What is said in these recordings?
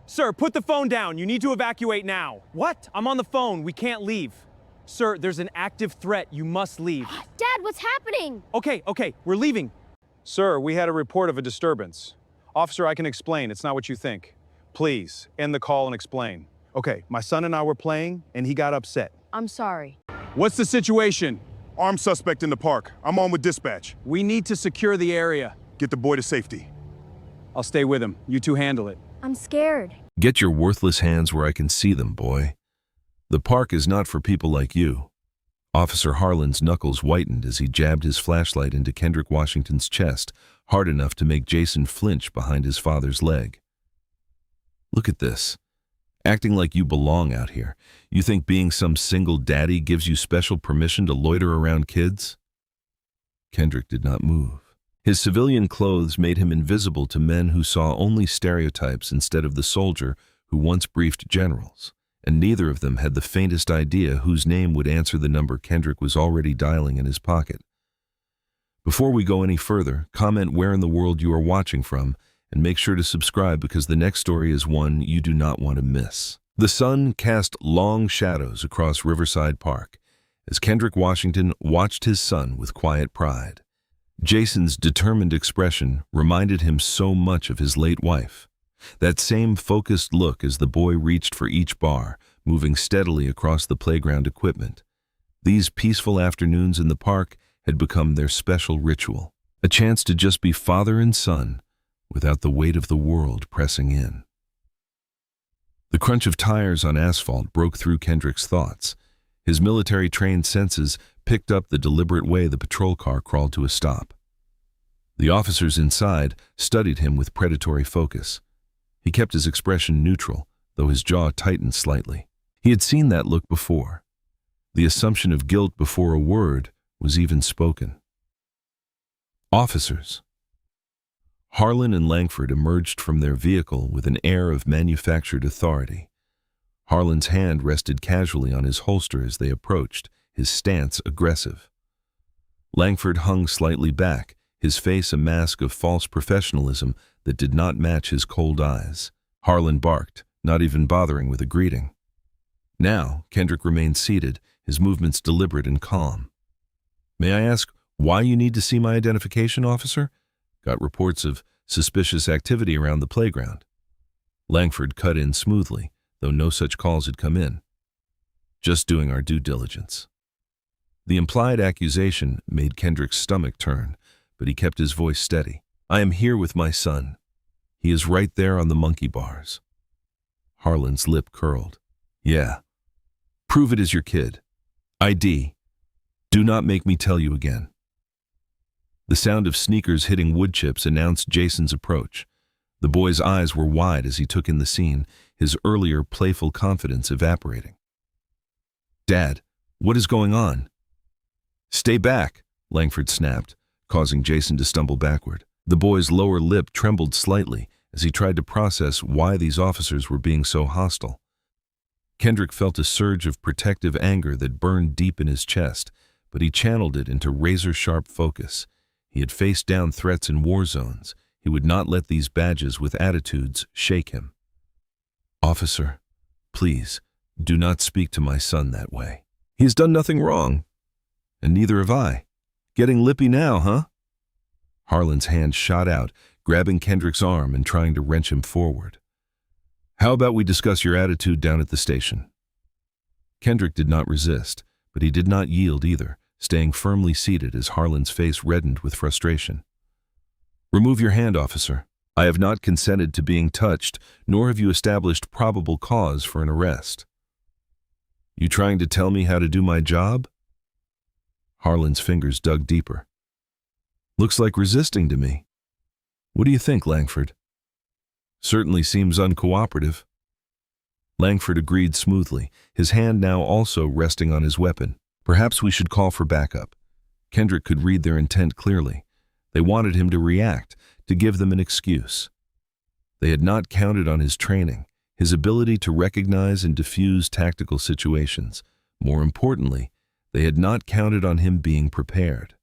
Sir, put the phone down. You need to evacuate now. What? I'm on the phone. We can't leave. Sir, there's an active threat. You must leave. Dad, what's happening? Okay, we're leaving. Sir, we had a report of a disturbance. Officer, I can explain. It's not what you think. Please, end the call and explain. Okay, my son and I were playing, and he got upset. I'm sorry. What's the situation? Armed suspect in the park. I'm on with dispatch. We need to secure the area. Get the boy to safety. I'll stay with him. You two handle it. I'm scared. Get your worthless hands where I can see them, boy. The park is not for people like you. Officer Harlan's knuckles whitened as he jabbed his flashlight into Kendrick Washington's chest, hard enough to make Jayson flinch behind his father's leg. Look at this. Acting like you belong out here. You think being some single daddy gives you special permission to loiter around kids? Kendrick did not move. His civilian clothes made him invisible to men who saw only stereotypes instead of the soldier who once briefed generals, and neither of them had the faintest idea whose name would answer the number Kendrick was already dialing in his pocket. Before we go any further, comment where in the world you are watching from, and make sure to subscribe because the next story is one you do not want to miss. The sun cast long shadows across Riverside Park as Kendrick Washington watched his son with quiet pride. Jayson's determined expression reminded him so much of his late wife. That same focused look as the boy reached for each bar, moving steadily across the playground equipment. These peaceful afternoons in the park had become their special ritual, a chance to just be father and son without the weight of the world pressing in. The crunch of tires on asphalt broke through Kendrick's thoughts. His military-trained senses picked up the deliberate way the patrol car crawled to a stop. The officers inside studied him with predatory focus. He kept his expression neutral, though his jaw tightened slightly. He had seen that look before. The assumption of guilt before a word was even spoken. Officers. Harlan and Langford emerged from their vehicle with an air of manufactured authority. Harlan's hand rested casually on his holster as they approached, his stance aggressive. Langford hung slightly back, his face a mask of false professionalism that did not match his cold eyes. Harlan barked, not even bothering with a greeting. Now, Kendrick remained seated, his movements deliberate and calm. "May I ask why you need to see my identification, officer? Got reports of suspicious activity around the playground." Langford cut in smoothly, though no such calls had come in. "Just doing our due diligence." The implied accusation made Kendrick's stomach turn, but he kept his voice steady. "I am here with my son. He is right there on the monkey bars." Harlan's lip curled. "Yeah. Prove it is your kid. ID. Do not make me tell you again." The sound of sneakers hitting wood chips announced Jayson's approach. The boy's eyes were wide as he took in the scene, his earlier playful confidence evaporating. "Dad, what is going on?" "Stay back," Langford snapped, causing Jayson to stumble backward. The boy's lower lip trembled slightly as he tried to process why these officers were being so hostile. Kendrick felt a surge of protective anger that burned deep in his chest, but he channeled it into razor-sharp focus. He had faced down threats in war zones. He would not let these badges with attitudes shake him. "Officer, please, do not speak to my son that way. He has done nothing wrong. And neither have I. Getting lippy now, huh?" Harlan's hand shot out, grabbing Kendrick's arm and trying to wrench him forward. "How about we discuss your attitude down at the station?" Kendrick did not resist, but he did not yield either, staying firmly seated as Harlan's face reddened with frustration. "Remove your hand, officer. I have not consented to being touched, nor have you established probable cause for an arrest." "You trying to tell me how to do my job?" Harlan's fingers dug deeper. "Looks like resisting to me. What do you think, Langford?" "Certainly seems uncooperative." Langford agreed smoothly, his hand now also resting on his weapon. "Perhaps we should call for backup." Kendrick could read their intent clearly. They wanted him to react, to give them an excuse. They had not counted on his training, his ability to recognize and diffuse tactical situations. More importantly, they had not counted on him being prepared.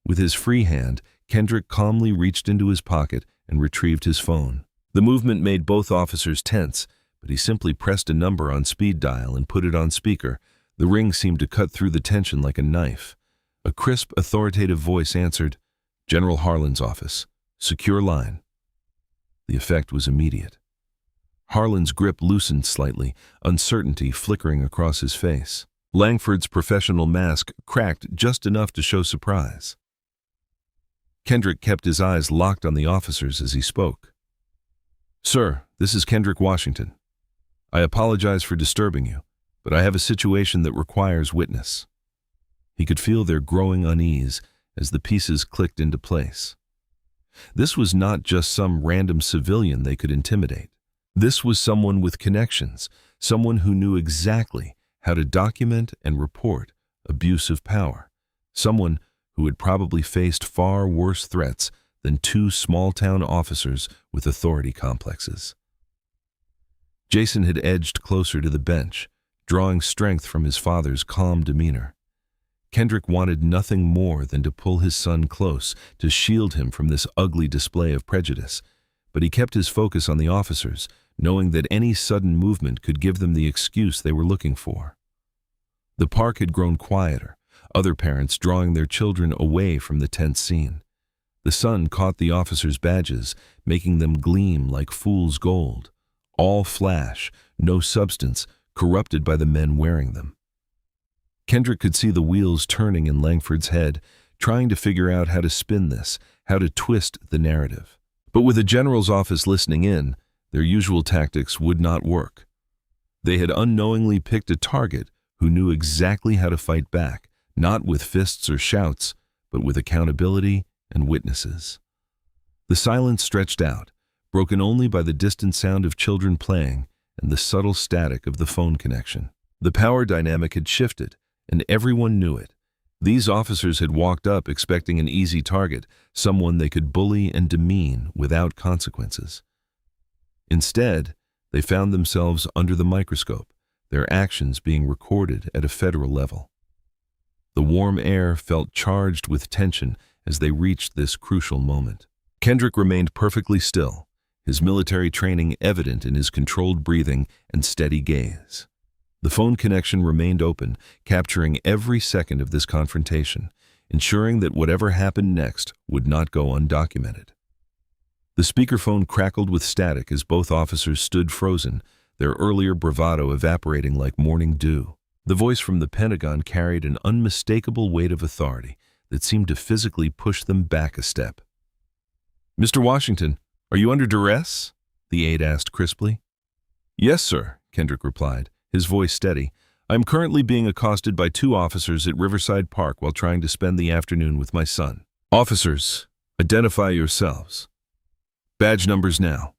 With his free hand, Kendrick calmly reached into his pocket and retrieved his phone. The movement made both officers tense, but he simply pressed a number on speed dial and put it on speaker. The ring seemed to cut through the tension like a knife. A crisp, authoritative voice answered, "General Harlan's office. Secure line." The effect was immediate. Harlan's grip loosened slightly, uncertainty flickering across his face. Langford's professional mask cracked just enough to show surprise. Kendrick kept his eyes locked on the officers as he spoke. "Sir, this is Kendrick Washington. I apologize for disturbing you, but I have a situation that requires witness." He could feel their growing unease as the pieces clicked into place. This was not just some random civilian they could intimidate. This was someone with connections, someone who knew exactly how to document and report abuse of power, someone who had probably faced far worse threats than two small-town officers with authority complexes. Jayson had edged closer to the bench, drawing strength from his father's calm demeanor. Kendrick wanted nothing more than to pull his son close, to shield him from this ugly display of prejudice, but he kept his focus on the officers, knowing that any sudden movement could give them the excuse they were looking for. The park had grown quieter, other parents drawing their children away from the tense scene. The sun caught the officers' badges, making them gleam like fool's gold. All flash, no substance, corrupted by the men wearing them. Kendrick could see the wheels turning in Langford's head, trying to figure out how to spin this, how to twist the narrative. But with the general's office listening in, their usual tactics would not work. They had unknowingly picked a target who knew exactly how to fight back, not with fists or shouts, but with accountability and witnesses. The silence stretched out, broken only by the distant sound of children playing and the subtle static of the phone connection. The power dynamic had shifted, and everyone knew it. These officers had walked up expecting an easy target, someone they could bully and demean without consequences. Instead, they found themselves under the microscope, their actions being recorded at a federal level. The warm air felt charged with tension as they reached this crucial moment. Kendrick remained perfectly still, his military training evident in his controlled breathing and steady gaze. The phone connection remained open, capturing every second of this confrontation, ensuring that whatever happened next would not go undocumented. The speakerphone crackled with static as both officers stood frozen, their earlier bravado evaporating like morning dew. The voice from the Pentagon carried an unmistakable weight of authority that seemed to physically push them back a step. "Mr. Washington, are you under duress?" the aide asked crisply. "Yes, sir," Kendrick replied, his voice steady. "I am currently being accosted by two officers at Riverside Park while trying to spend the afternoon with my son. Officers, identify yourselves. Badge numbers now."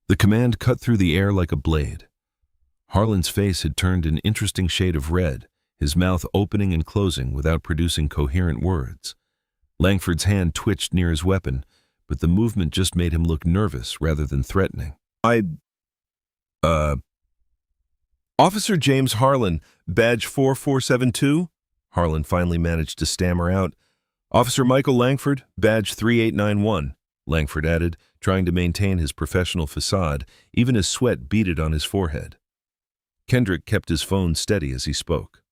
The command cut through the air like a blade. Harlan's face had turned an interesting shade of red, his mouth opening and closing without producing coherent words. Langford's hand twitched near his weapon, but the movement just made him look nervous rather than threatening. Officer James Harlan, badge 4472? Harlan finally managed to stammer out. "Officer Michael Langford, badge 3891, Langford added, trying to maintain his professional facade, even as sweat beaded on his forehead. Kendrick kept his phone steady as he spoke.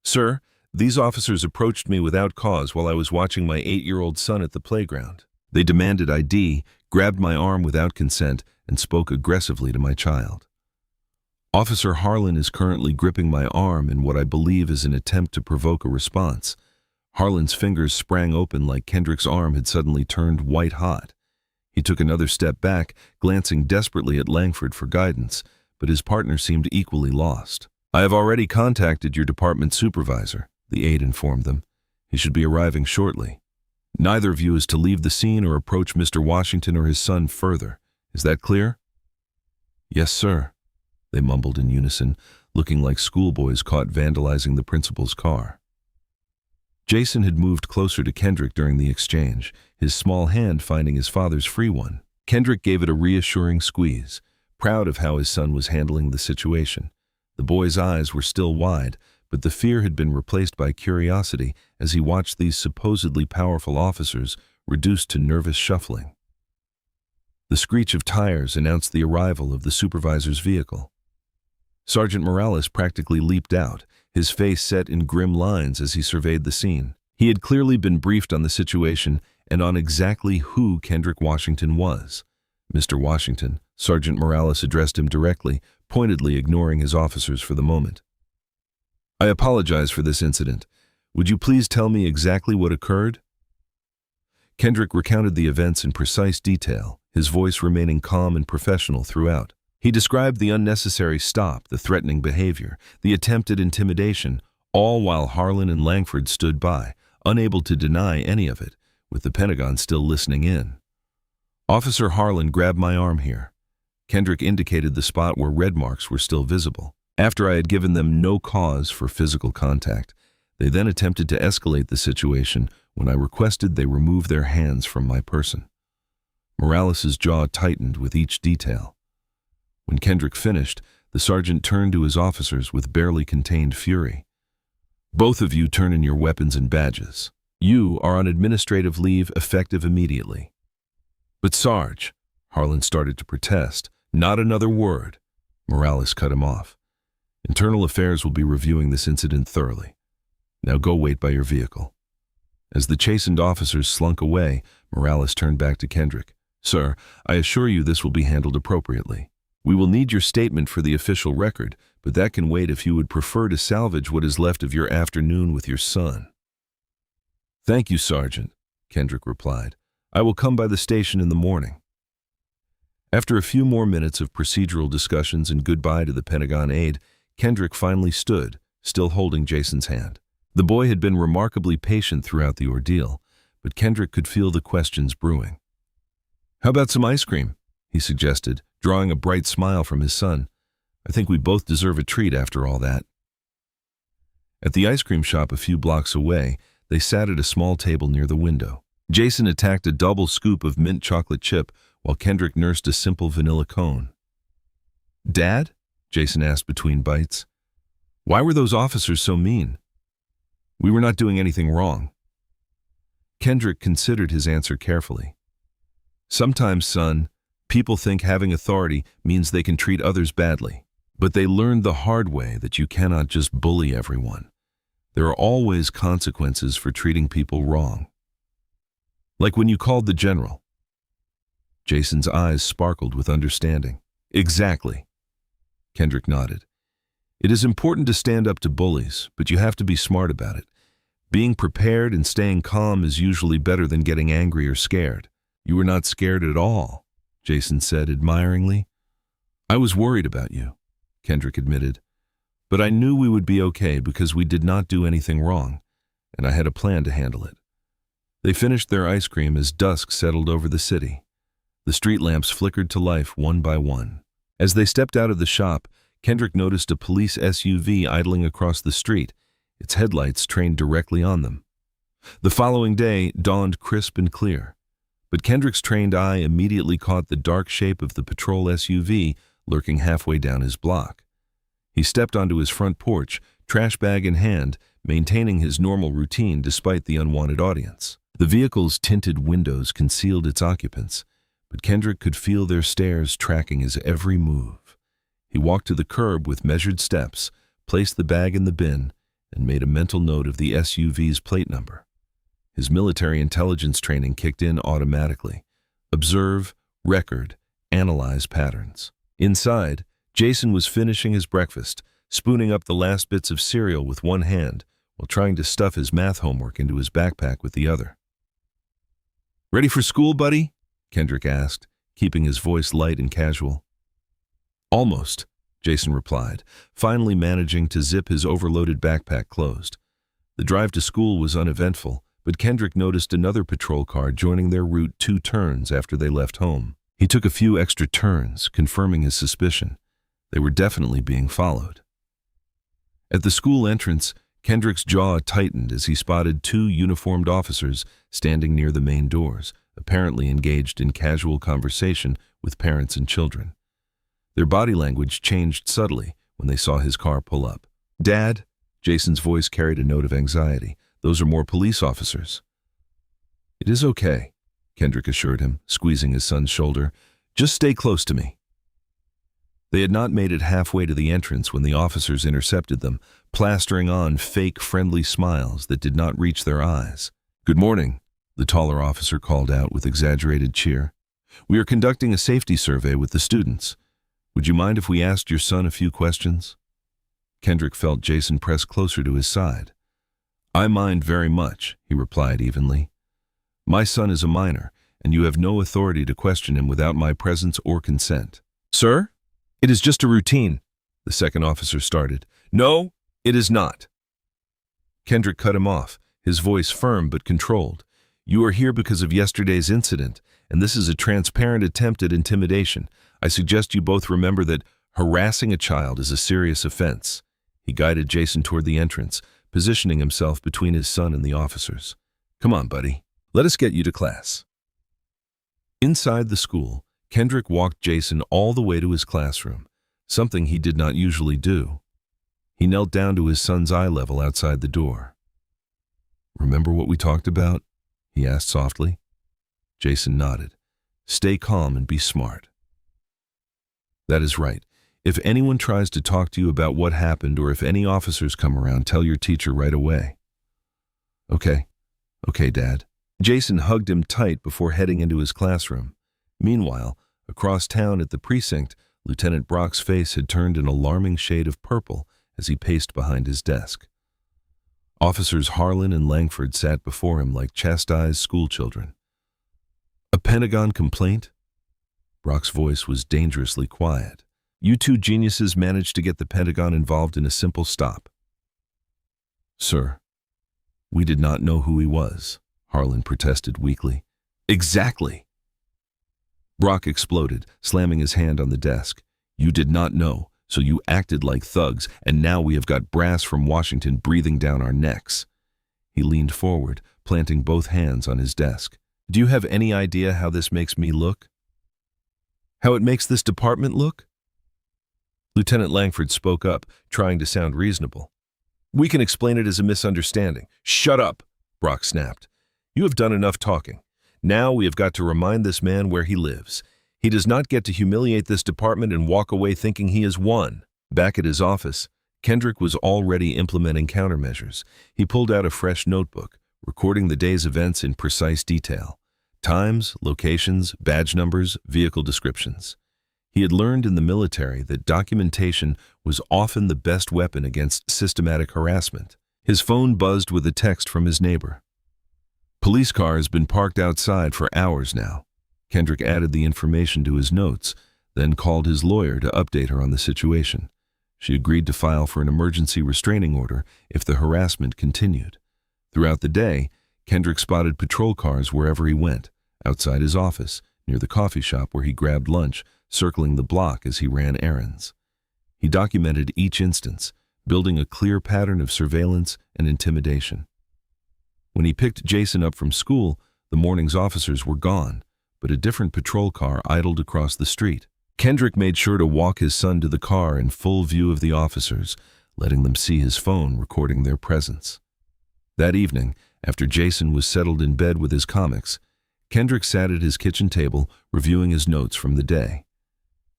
"Sir, these officers approached me without cause while I was watching my 8-year-old son at the playground. They demanded ID, grabbed my arm without consent, and spoke aggressively to my child. Officer Harlan is currently gripping my arm in what I believe is an attempt to provoke a response." Harlan's fingers sprang open like Kendrick's arm had suddenly turned white hot. He took another step back, glancing desperately at Langford for guidance, but his partner seemed equally lost. "I have already contacted your department supervisor," the aide informed them. "He should be arriving shortly. Neither of you is to leave the scene or approach Mr. Washington or his son further. Is that clear?" "Yes, sir," they mumbled in unison, looking like schoolboys caught vandalizing the principal's car. Jayson had moved closer to Kendrick during the exchange, his small hand finding his father's free one. Kendrick gave it a reassuring squeeze, proud of how his son was handling the situation. The boy's eyes were still wide, but the fear had been replaced by curiosity as he watched these supposedly powerful officers reduced to nervous shuffling. The screech of tires announced the arrival of the supervisor's vehicle. Sergeant Morales practically leaped out, his face set in grim lines as he surveyed the scene. He had clearly been briefed on the situation and on exactly who Kendrick Washington was. "Mr. Washington," Sergeant Morales addressed him directly, pointedly ignoring his officers for the moment. "I apologize for this incident. Would you please tell me exactly what occurred?" Kendrick recounted the events in precise detail, his voice remaining calm and professional throughout. He described the unnecessary stop, the threatening behavior, the attempted intimidation, all while Harlan and Langford stood by, unable to deny any of it, with the Pentagon still listening in. "Officer Harlan grabbed my arm here." Kendrick indicated the spot where red marks were still visible. "After I had given them no cause for physical contact, they then attempted to escalate the situation when I requested they remove their hands from my person." Morales' jaw tightened with each detail. When Kendrick finished, the sergeant turned to his officers with barely contained fury. "Both of you turn in your weapons and badges. You are on administrative leave effective immediately." "But Sarge," Harlan started to protest. "Not another word." Morales cut him off. "Internal Affairs will be reviewing this incident thoroughly. Now go wait by your vehicle." As the chastened officers slunk away, Morales turned back to Kendrick. "Sir, I assure you this will be handled appropriately. We will need your statement for the official record, but that can wait if you would prefer to salvage what is left of your afternoon with your son." "Thank you, Sergeant," Kendrick replied. "I will come by the station in the morning." After a few more minutes of procedural discussions and goodbye to the Pentagon aide, Kendrick finally stood, still holding Jayson's hand. The boy had been remarkably patient throughout the ordeal, but Kendrick could feel the questions brewing. "How about some ice cream?" he suggested, drawing a bright smile from his son. "I think we both deserve a treat after all that." At the ice cream shop a few blocks away, they sat at a small table near the window. Jayson attacked a double scoop of mint chocolate chip while Kendrick nursed a simple vanilla cone. "Dad?" Jayson asked between bites. "Why were those officers so mean?" "We were not doing anything wrong." Kendrick considered his answer carefully. "Sometimes, son, people think having authority means they can treat others badly, but they learned the hard way that you cannot just bully everyone. There are always consequences for treating people wrong. Like when you called the general." Jayson's eyes sparkled with understanding. "Exactly." Kendrick nodded. "It is important to stand up to bullies, but you have to be smart about it. Being prepared and staying calm is usually better than getting angry or scared." "You were not scared at all," Jayson said admiringly. "I was worried about you," Kendrick admitted. "But I knew we would be okay because we did not do anything wrong, and I had a plan to handle it." They finished their ice cream as dusk settled over the city. The street lamps flickered to life one by one. As they stepped out of the shop, Kendrick noticed a police SUV idling across the street, its headlights trained directly on them. The following day dawned crisp and clear, but Kendrick's trained eye immediately caught the dark shape of the patrol SUV lurking halfway down his block. He stepped onto his front porch, trash bag in hand, maintaining his normal routine despite the unwanted audience. The vehicle's tinted windows concealed its occupants, but Kendrick could feel their stares tracking his every move. He walked to the curb with measured steps, placed the bag in the bin, and made a mental note of the SUV's plate number. His military intelligence training kicked in automatically. Observe, record, analyze patterns. Inside, Jayson was finishing his breakfast, spooning up the last bits of cereal with one hand while trying to stuff his math homework into his backpack with the other. "Ready for school, buddy?" Kendrick asked, keeping his voice light and casual. "Almost," Jayson replied, finally managing to zip his overloaded backpack closed. The drive to school was uneventful, but Kendrick noticed another patrol car joining their route 2 turns after they left home. He took a few extra turns, confirming his suspicion. They were definitely being followed. At the school entrance, Kendrick's jaw tightened as he spotted 2 uniformed officers standing near the main doors, apparently engaged in casual conversation with parents and children. Their body language changed subtly when they saw his car pull up. "Dad?" Jayson's voice carried a note of anxiety. "Those are more police officers." "It is okay," Kendrick assured him, squeezing his son's shoulder. Just stay close to me." They had not made it halfway to the entrance when the officers intercepted them, plastering on fake friendly smiles that did not reach their eyes. "Good morning," the taller officer called out with exaggerated cheer. "We are conducting a safety survey with the students. Would you mind if we asked your son a few questions?" Kendrick felt Jayson press closer to his side. "I mind very much," he replied evenly. "My son is a minor, and you have no authority to question him without my presence or consent." "Sir? It is just a routine," the second officer started. "No, it is not." Kendrick cut him off, his voice firm but controlled. "You are here because of yesterday's incident, and this is a transparent attempt at intimidation. I suggest you both remember that harassing a child is a serious offense." He guided Jayson toward the entrance, positioning himself between his son and the officers. "Come on, buddy. Let us get you to class." Inside the school, Kendrick walked Jayson all the way to his classroom, something he did not usually do. He knelt down to his son's eye level outside the door. "Remember what we talked about?" he asked softly. Jayson nodded. "Stay calm and be smart." "That is right. If anyone tries to talk to you about what happened or if any officers come around, tell your teacher right away." Okay, Dad." Jayson hugged him tight before heading into his classroom. Meanwhile, across town at the precinct, Lieutenant Brock's face had turned an alarming shade of purple as he paced behind his desk. Officers Harlan and Langford sat before him like chastised schoolchildren. "A Pentagon complaint?" Brock's voice was dangerously quiet. "You two geniuses managed to get the Pentagon involved in a simple stop." "Sir, we did not know who he was," Harlan protested weakly. "Exactly!" Brock exploded, slamming his hand on the desk. "You did not know, so you acted like thugs, and now we have got brass from Washington breathing down our necks." He leaned forward, planting both hands on his desk. "Do you have any idea how this makes me look? How it makes this department look?" Lieutenant Langford spoke up, trying to sound reasonable. "We can explain it as a misunderstanding." "Shut up," Brock snapped. "You have done enough talking. Now we have got to remind this man where he lives. He does not get to humiliate this department and walk away thinking he has won." Back at his office, Kendrick was already implementing countermeasures. He pulled out a fresh notebook, recording the day's events in precise detail. Times, locations, badge numbers, vehicle descriptions. He had learned in the military that documentation was often the best weapon against systematic harassment. His phone buzzed with a text from his neighbor. "Police car has been parked outside for hours now." Kendrick added the information to his notes, then called his lawyer to update her on the situation. She agreed to file for an emergency restraining order if the harassment continued. Throughout the day, Kendrick spotted patrol cars wherever he went, outside his office, near the coffee shop where he grabbed lunch, circling the block as he ran errands. He documented each instance, building a clear pattern of surveillance and intimidation. When he picked Jayson up from school, the morning's officers were gone, but a different patrol car idled across the street. Kendrick made sure to walk his son to the car in full view of the officers, letting them see his phone recording their presence. That evening, after Jayson was settled in bed with his comics, Kendrick sat at his kitchen table reviewing his notes from the day.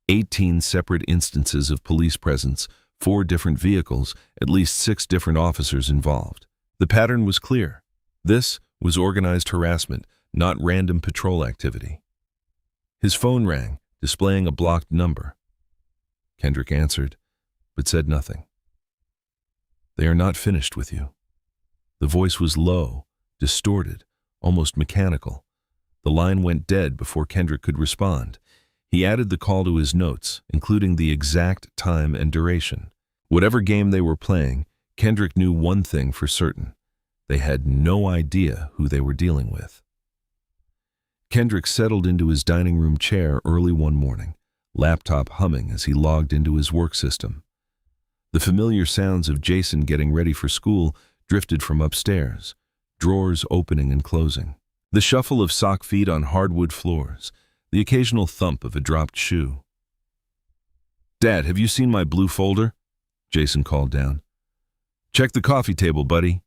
18 separate instances of police presence, 4 different vehicles, at least 6 different officers involved. The pattern was clear. This was organized harassment, not random patrol activity. His phone rang, displaying a blocked number. Kendrick answered, but said nothing. "They are not finished with you." The voice was low, distorted, almost mechanical. The line went dead before Kendrick could respond. He added the call to his notes, including the exact time and duration. Whatever game they were playing, Kendrick knew one thing for certain. They had no idea who they were dealing with. Kendrick settled into his dining room chair early one morning, laptop humming as he logged into his work system. The familiar sounds of Jayson getting ready for school drifted from upstairs, drawers opening and closing. The shuffle of sock feet on hardwood floors, the occasional thump of a dropped shoe. "Dad, have you seen my blue folder?" Jayson called down. "Check the coffee table, buddy."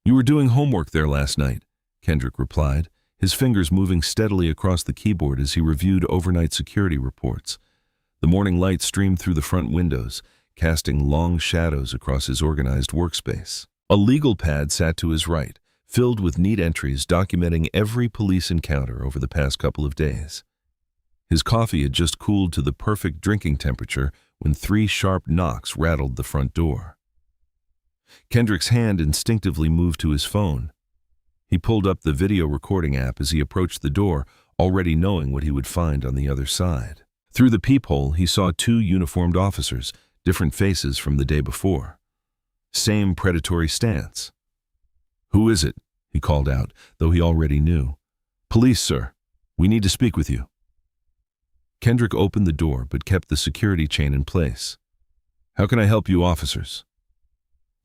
"You were doing homework there last night," Kendrick replied, his fingers moving steadily across the keyboard as he reviewed overnight security reports. The morning light streamed through the front windows, casting long shadows across his organized workspace. A legal pad sat to his right, filled with neat entries documenting every police encounter over the past couple of days. His coffee had just cooled to the perfect drinking temperature when 3 sharp knocks rattled the front door. Kendrick's hand instinctively moved to his phone. He pulled up the video recording app as he approached the door, already knowing what he would find on the other side. Through the peephole, he saw 2 uniformed officers, different faces from the day before. Same predatory stance. "Who is it?" he called out, though he already knew. "Police, sir. We need to speak with you." Kendrick opened the door but kept the security chain in place. "How can I help you, officers?"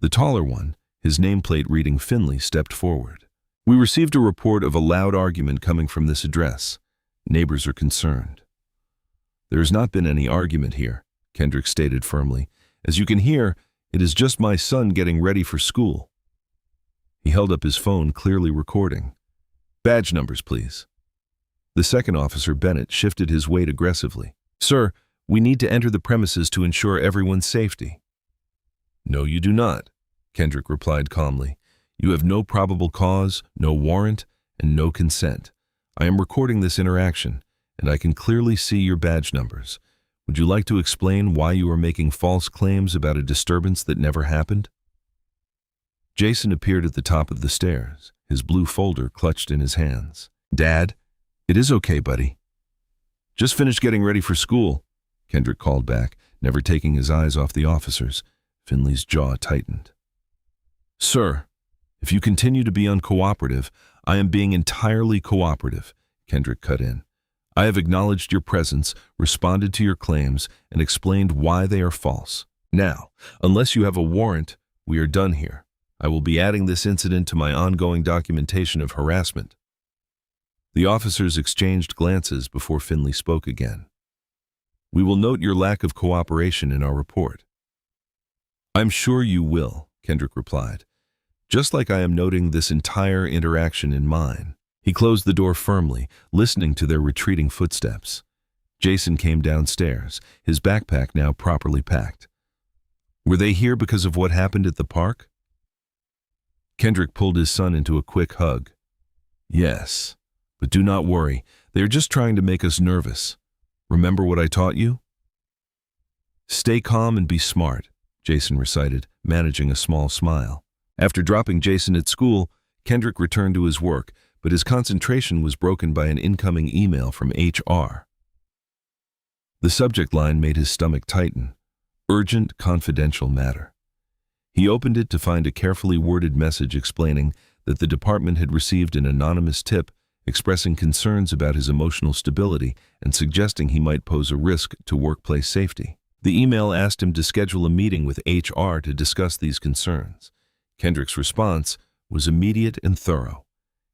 The taller one, his nameplate reading Finley, stepped forward. "We received a report of a loud argument coming from this address. Neighbors are concerned." "There has not been any argument here," Kendrick stated firmly. "As you can hear, it is just my son getting ready for school." He held up his phone, clearly recording. "Badge numbers, please." The second officer, Bennett, shifted his weight aggressively. "Sir, we need to enter the premises to ensure everyone's safety." "No, you do not," Kendrick replied calmly. "You have no probable cause, no warrant, and no consent. I am recording this interaction, and I can clearly see your badge numbers. Would you like to explain why you are making false claims about a disturbance that never happened?" Jayson appeared at the top of the stairs, his blue folder clutched in his hands. "Dad, it is okay, buddy." "Just finished getting ready for school," Kendrick called back, never taking his eyes off the officers. Finley's jaw tightened. "Sir, if you continue to be uncooperative, I am being entirely cooperative," Kendrick cut in. "I have acknowledged your presence, responded to your claims, and explained why they are false. Now, unless you have a warrant, we are done here. I will be adding this incident to my ongoing documentation of harassment." The officers exchanged glances before Finley spoke again. "We will note your lack of cooperation in our report." "I'm sure you will," Kendrick replied, "just like I am noting this entire interaction in mine." He closed the door firmly, listening to their retreating footsteps. Jayson came downstairs, his backpack now properly packed. "Were they here because of what happened at the park?" Kendrick pulled his son into a quick hug. "Yes, but do not worry. They are just trying to make us nervous. Remember what I taught you?" "Stay calm and be smart," Jayson recited, managing a small smile. After dropping Jayson at school, Kendrick returned to his work, but his concentration was broken by an incoming email from HR. The subject line made his stomach tighten. Urgent, confidential matter. He opened it to find a carefully worded message explaining that the department had received an anonymous tip expressing concerns about his emotional stability and suggesting he might pose a risk to workplace safety. The email asked him to schedule a meeting with HR to discuss these concerns. Kendrick's response was immediate and thorough.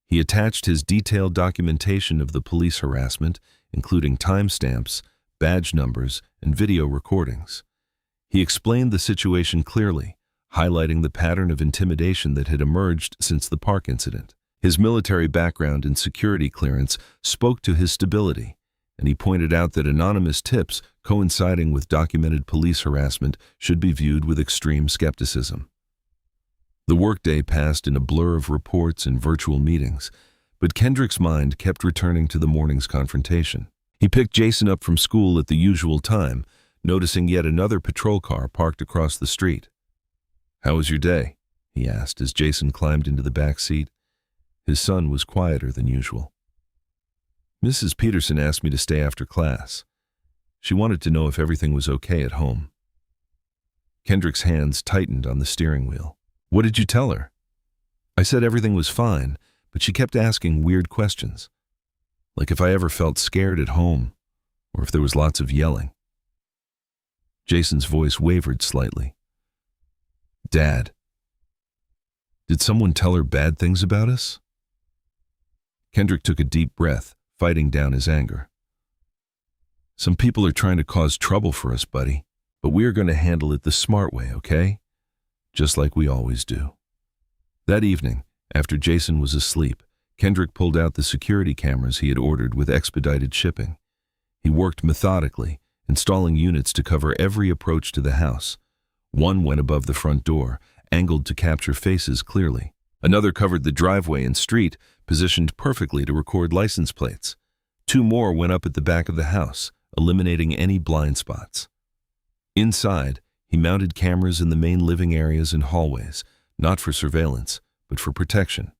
He attached his detailed documentation of the police harassment, including timestamps, badge numbers, and video recordings. He explained the situation clearly, highlighting the pattern of intimidation that had emerged since the park incident. His military background and security clearance spoke to his stability, and he pointed out that anonymous tips coinciding with documented police harassment should be viewed with extreme skepticism. The workday passed in a blur of reports and virtual meetings, but Kendrick's mind kept returning to the morning's confrontation. He picked Jayson up from school at the usual time, noticing yet another patrol car parked across the street. "How was your day?" he asked as Jayson climbed into the back seat. His son was quieter than usual. "Mrs. Peterson asked me to stay after class. She wanted to know if everything was okay at home." Kendrick's hands tightened on the steering wheel. "What did you tell her?" "I said everything was fine, but she kept asking weird questions. Like if I ever felt scared at home, or if there was lots of yelling." Jayson's voice wavered slightly. "Dad, did someone tell her bad things about us?" Kendrick took a deep breath, fighting down his anger. "Some people are trying to cause trouble for us, buddy, but we are going to handle it the smart way, okay? Just like we always do." That evening, after Jayson was asleep, Kendrick pulled out the security cameras he had ordered with expedited shipping. He worked methodically, installing units to cover every approach to the house. One went above the front door, angled to capture faces clearly. Another covered the driveway and street, positioned perfectly to record license plates. 2 more went up at the back of the house, eliminating any blind spots. Inside, he mounted cameras in the main living areas and hallways, not for surveillance, but for protection.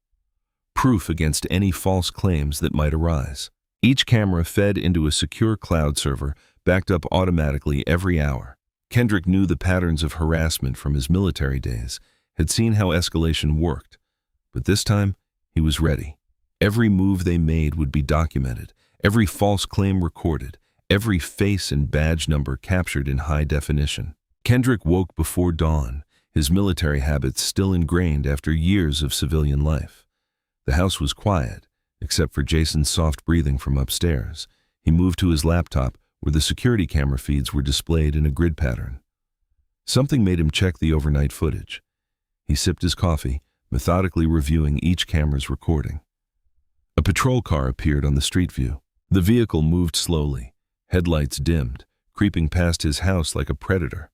Proof against any false claims that might arise. Each camera fed into a secure cloud server, backed up automatically every hour. Kendrick knew the patterns of harassment from his military days, had seen how escalation worked. But this time, he was ready. Every move they made would be documented, every false claim recorded, every face and badge number captured in high definition. Kendrick woke before dawn, his military habits still ingrained after years of civilian life. The house was quiet, except for Jayson's soft breathing from upstairs. He moved to his laptop, where the security camera feeds were displayed in a grid pattern. Something made him check the overnight footage. He sipped his coffee, methodically reviewing each camera's recording. A patrol car appeared on the street view. The vehicle moved slowly, headlights dimmed, creeping past his house like a predator.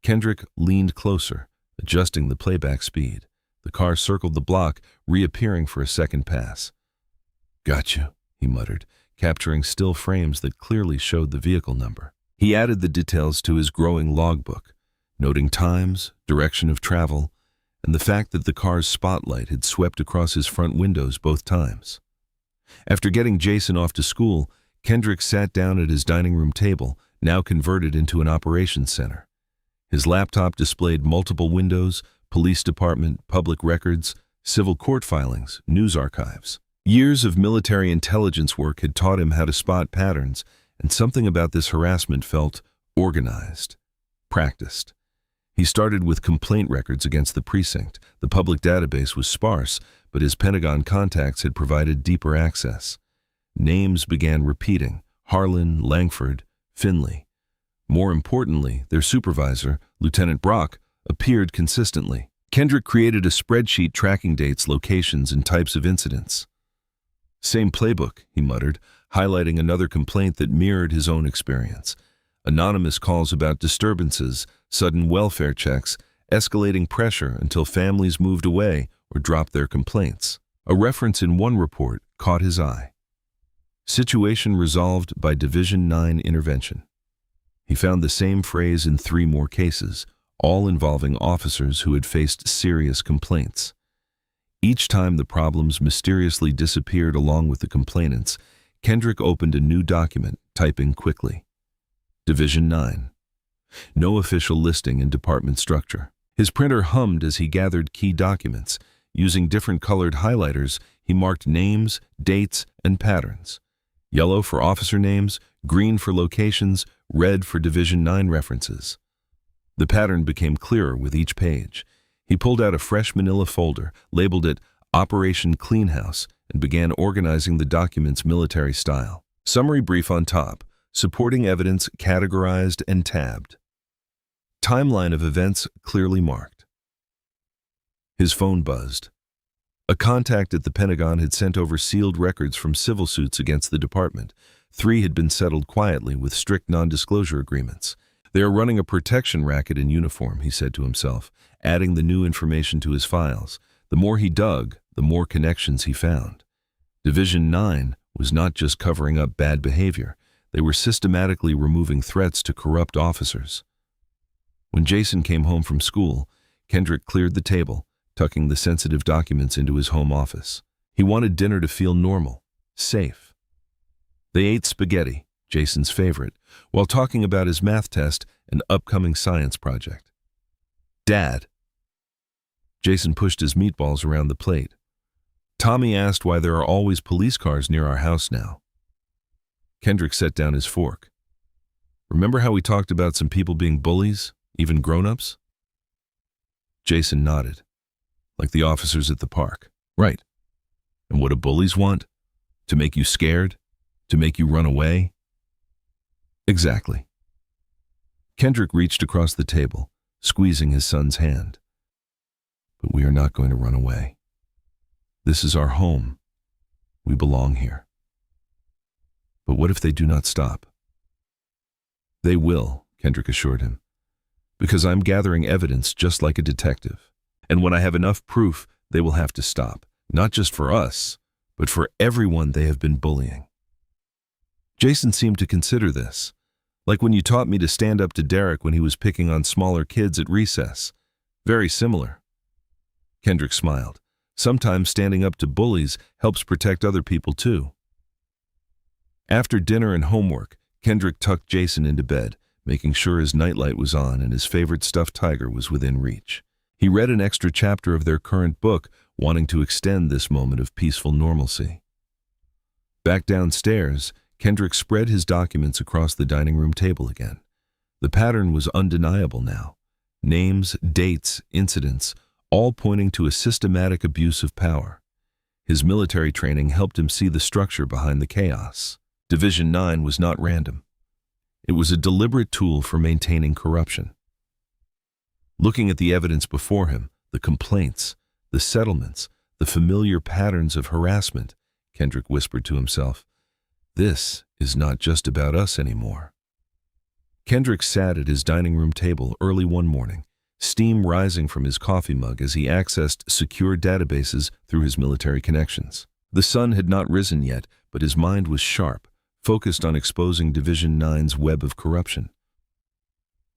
Kendrick leaned closer, adjusting the playback speed. The car circled the block, reappearing for a second pass. "Got you," he muttered, capturing still frames that clearly showed the vehicle number. He added the details to his growing logbook, noting times, direction of travel, and the fact that the car's spotlight had swept across his front windows both times. After getting Jayson off to school, Kendrick sat down at his dining room table, now converted into an operations center. His laptop displayed multiple windows, police department, public records, civil court filings, news archives. Years of military intelligence work had taught him how to spot patterns, and something about this harassment felt organized, practiced. He started with complaint records against the precinct. The public database was sparse, but his Pentagon contacts had provided deeper access. Names began repeating: Harlan, Langford, Finley. More importantly, their supervisor, Lieutenant Brock, appeared consistently. Kendrick created a spreadsheet tracking dates, locations, and types of incidents. "Same playbook," he muttered, highlighting another complaint that mirrored his own experience. Anonymous calls about disturbances, sudden welfare checks, escalating pressure until families moved away or dropped their complaints. A reference in one report caught his eye. Situation resolved by Division 9 intervention. He found the same phrase in 3 more cases, all involving officers who had faced serious complaints. Each time the problems mysteriously disappeared along with the complainants, Kendrick opened a new document, typing quickly. Division 9. No official listing in department structure. His printer hummed as he gathered key documents. Using different colored highlighters, he marked names, dates, and patterns. Yellow for officer names, green for locations, red for Division 9 references. The pattern became clearer with each page. He pulled out a fresh manila folder, labeled it Operation Cleanhouse, and began organizing the document's military style. Summary brief on top, supporting evidence categorized and tabbed. Timeline of events clearly marked. His phone buzzed. A contact at the Pentagon had sent over sealed records from civil suits against the department. 3 had been settled quietly with strict non-disclosure agreements. "They are running a protection racket in uniform," he said to himself, adding the new information to his files. The more he dug, the more connections he found. Division 9 was not just covering up bad behavior. They were systematically removing threats to corrupt officers. When Jayson came home from school, Kendrick cleared the table, tucking the sensitive documents into his home office. He wanted dinner to feel normal, safe. They ate spaghetti, Jayson's favorite, while talking about his math test and upcoming science project. "Dad." Jayson pushed his meatballs around the plate. "Tommy asked why there are always police cars near our house now." Kendrick set down his fork. "Remember how we talked about some people being bullies, even grown-ups?" Jayson nodded. "Like the officers at the park." "Right. And what do bullies want? To make you scared? To make you run away?" "Exactly." Kendrick reached across the table, squeezing his son's hand. "But we are not going to run away. This is our home, We belong here. But what if they do not stop? They will, Kendrick assured him, because I'm gathering evidence just like a detective. And when I have enough proof, they will have to stop, not just for us, but for everyone they have been bullying. Jayson seemed to consider this, like when you taught me to stand up to Derek when he was picking on smaller kids at recess. Very similar. Kendrick smiled. Sometimes standing up to bullies helps protect other people too. After dinner and homework, Kendrick tucked Jayson into bed, making sure his nightlight was on and his favorite stuffed tiger was within reach. He read an extra chapter of their current book, wanting to extend this moment of peaceful normalcy. Back downstairs, Kendrick spread his documents across the dining room table again. The pattern was undeniable now. Names, dates, incidents, all pointing to a systematic abuse of power. His military training helped him see the structure behind the chaos. Division 9 was not random. It was a deliberate tool for maintaining corruption. Looking at the evidence before him, the complaints, the settlements, the familiar patterns of harassment, Kendrick whispered to himself, this is not just about us anymore. Kendrick sat at his dining room table early one morning, steam rising from his coffee mug as he accessed secure databases through his military connections. The sun had not risen yet, but his mind was sharp, focused on exposing Division 9's web of corruption.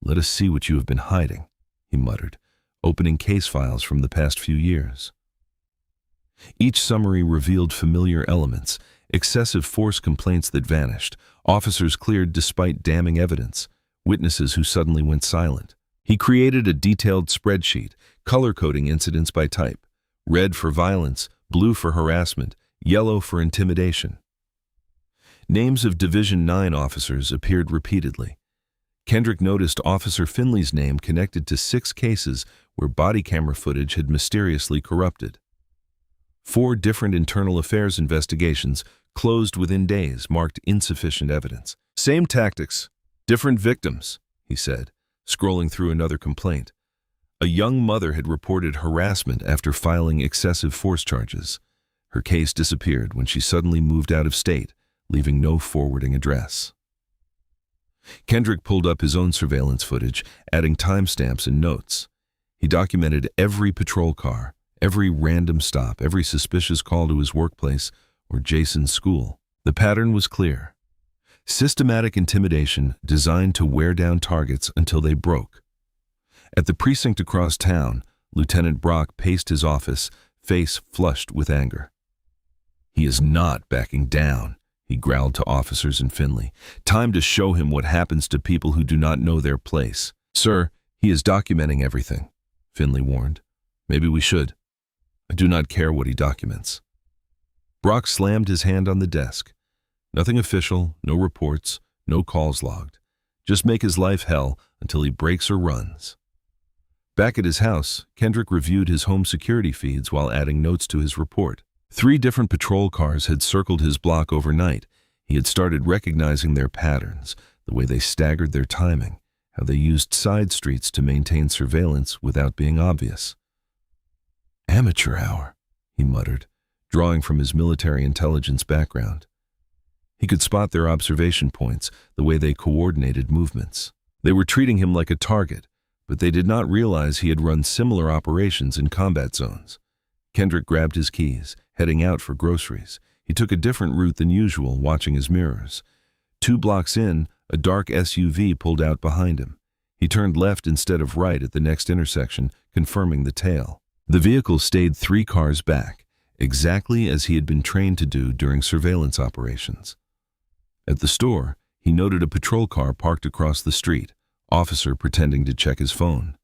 Let us see what you have been hiding, he muttered, opening case files from the past few years. Each summary revealed familiar elements, excessive force complaints that vanished, officers cleared despite damning evidence, witnesses who suddenly went silent. He created a detailed spreadsheet, color-coding incidents by type, red for violence, blue for harassment, yellow for intimidation. Names of Division 9 officers appeared repeatedly. Kendrick noticed Officer Finley's name connected to 6 cases where body camera footage had mysteriously corrupted. 4 different internal affairs investigations, closed within days, marked insufficient evidence. Same tactics, different victims, he said, scrolling through another complaint. A young mother had reported harassment after filing excessive force charges. Her case disappeared when she suddenly moved out of state, leaving no forwarding address. Kendrick pulled up his own surveillance footage, adding timestamps and notes. He documented every patrol car, every random stop, every suspicious call to his workplace or Jayson's school. The pattern was clear. Systematic intimidation designed to wear down targets until they broke. At the precinct across town, Lieutenant Brock paced his office, face flushed with anger. He is not backing down, he growled to officers and Finley. Time to show him what happens to people who do not know their place. Sir, he is documenting everything, Finley warned. Maybe we should. I do not care what he documents. Brock slammed his hand on the desk. Nothing official, no reports, no calls logged. Just make his life hell until he breaks or runs. Back at his house, Kendrick reviewed his home security feeds while adding notes to his report. 3 different patrol cars had circled his block overnight. He had started recognizing their patterns, the way they staggered their timing, how they used side streets to maintain surveillance without being obvious. Amateur hour, he muttered, drawing from his military intelligence background. He could spot their observation points, the way they coordinated movements. They were treating him like a target, but they did not realize he had run similar operations in combat zones. Kendrick grabbed his keys, heading out for groceries. He took a different route than usual, watching his mirrors. 2 blocks in, a dark SUV pulled out behind him. He turned left instead of right at the next intersection, confirming the tail. The vehicle stayed 3 cars back, exactly as he had been trained to do during surveillance operations. At the store, he noted a patrol car parked across the street, officer pretending to check his phone.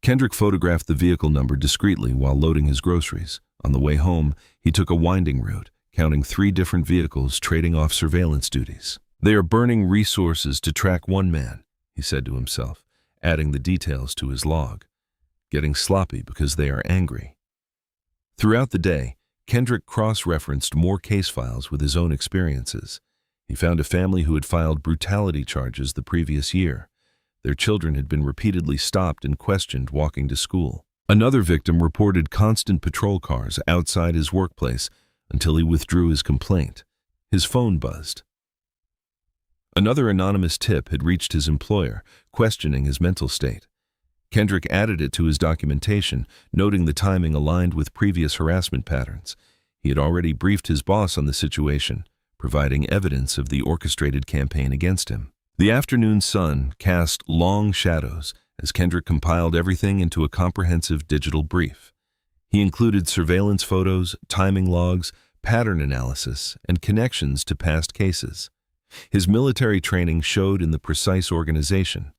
Kendrick photographed the vehicle number discreetly while loading his groceries. On the way home, he took a winding route, counting 3 different vehicles trading off surveillance duties. They are burning resources to track one man, he said to himself, adding the details to his log. Getting sloppy because they are angry. Throughout the day, Kendrick cross-referenced more case files with his own experiences. He found a family who had filed brutality charges the previous year. Their children had been repeatedly stopped and questioned walking to school. Another victim reported constant patrol cars outside his workplace until he withdrew his complaint. His phone buzzed. Another anonymous tip had reached his employer, questioning his mental state. Kendrick added it to his documentation, noting the timing aligned with previous harassment patterns. He had already briefed his boss on the situation, providing evidence of the orchestrated campaign against him. The afternoon sun cast long shadows as Kendrick compiled everything into a comprehensive digital brief. He included surveillance photos, timing logs, pattern analysis, and connections to past cases. His military training showed in the precise organization.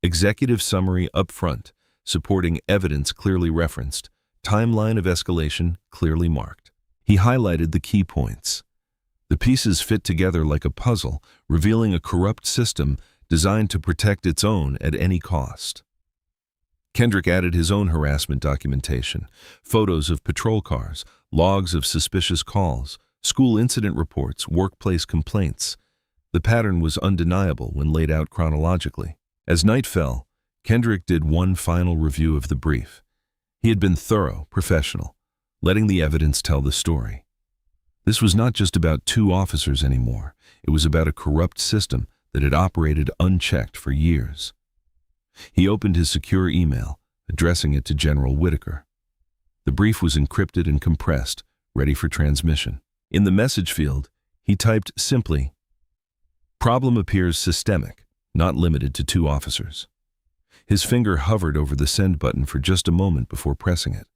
Executive summary up front, supporting evidence clearly referenced, timeline of escalation clearly marked. He highlighted the key points. The pieces fit together like a puzzle, revealing a corrupt system designed to protect its own at any cost. Kendrick added his own harassment documentation, photos of patrol cars, logs of suspicious calls, school incident reports, workplace complaints. The pattern was undeniable when laid out chronologically. As night fell, Kendrick did one final review of the brief. He had been thorough, professional, letting the evidence tell the story. This was not just about two officers anymore. It was about a corrupt system that had operated unchecked for years. He opened his secure email, addressing it to General Whitaker. The brief was encrypted and compressed, ready for transmission. In the message field, he typed simply, "Problem appears systemic, not limited to two officers." His finger hovered over the send button for just a moment before pressing it.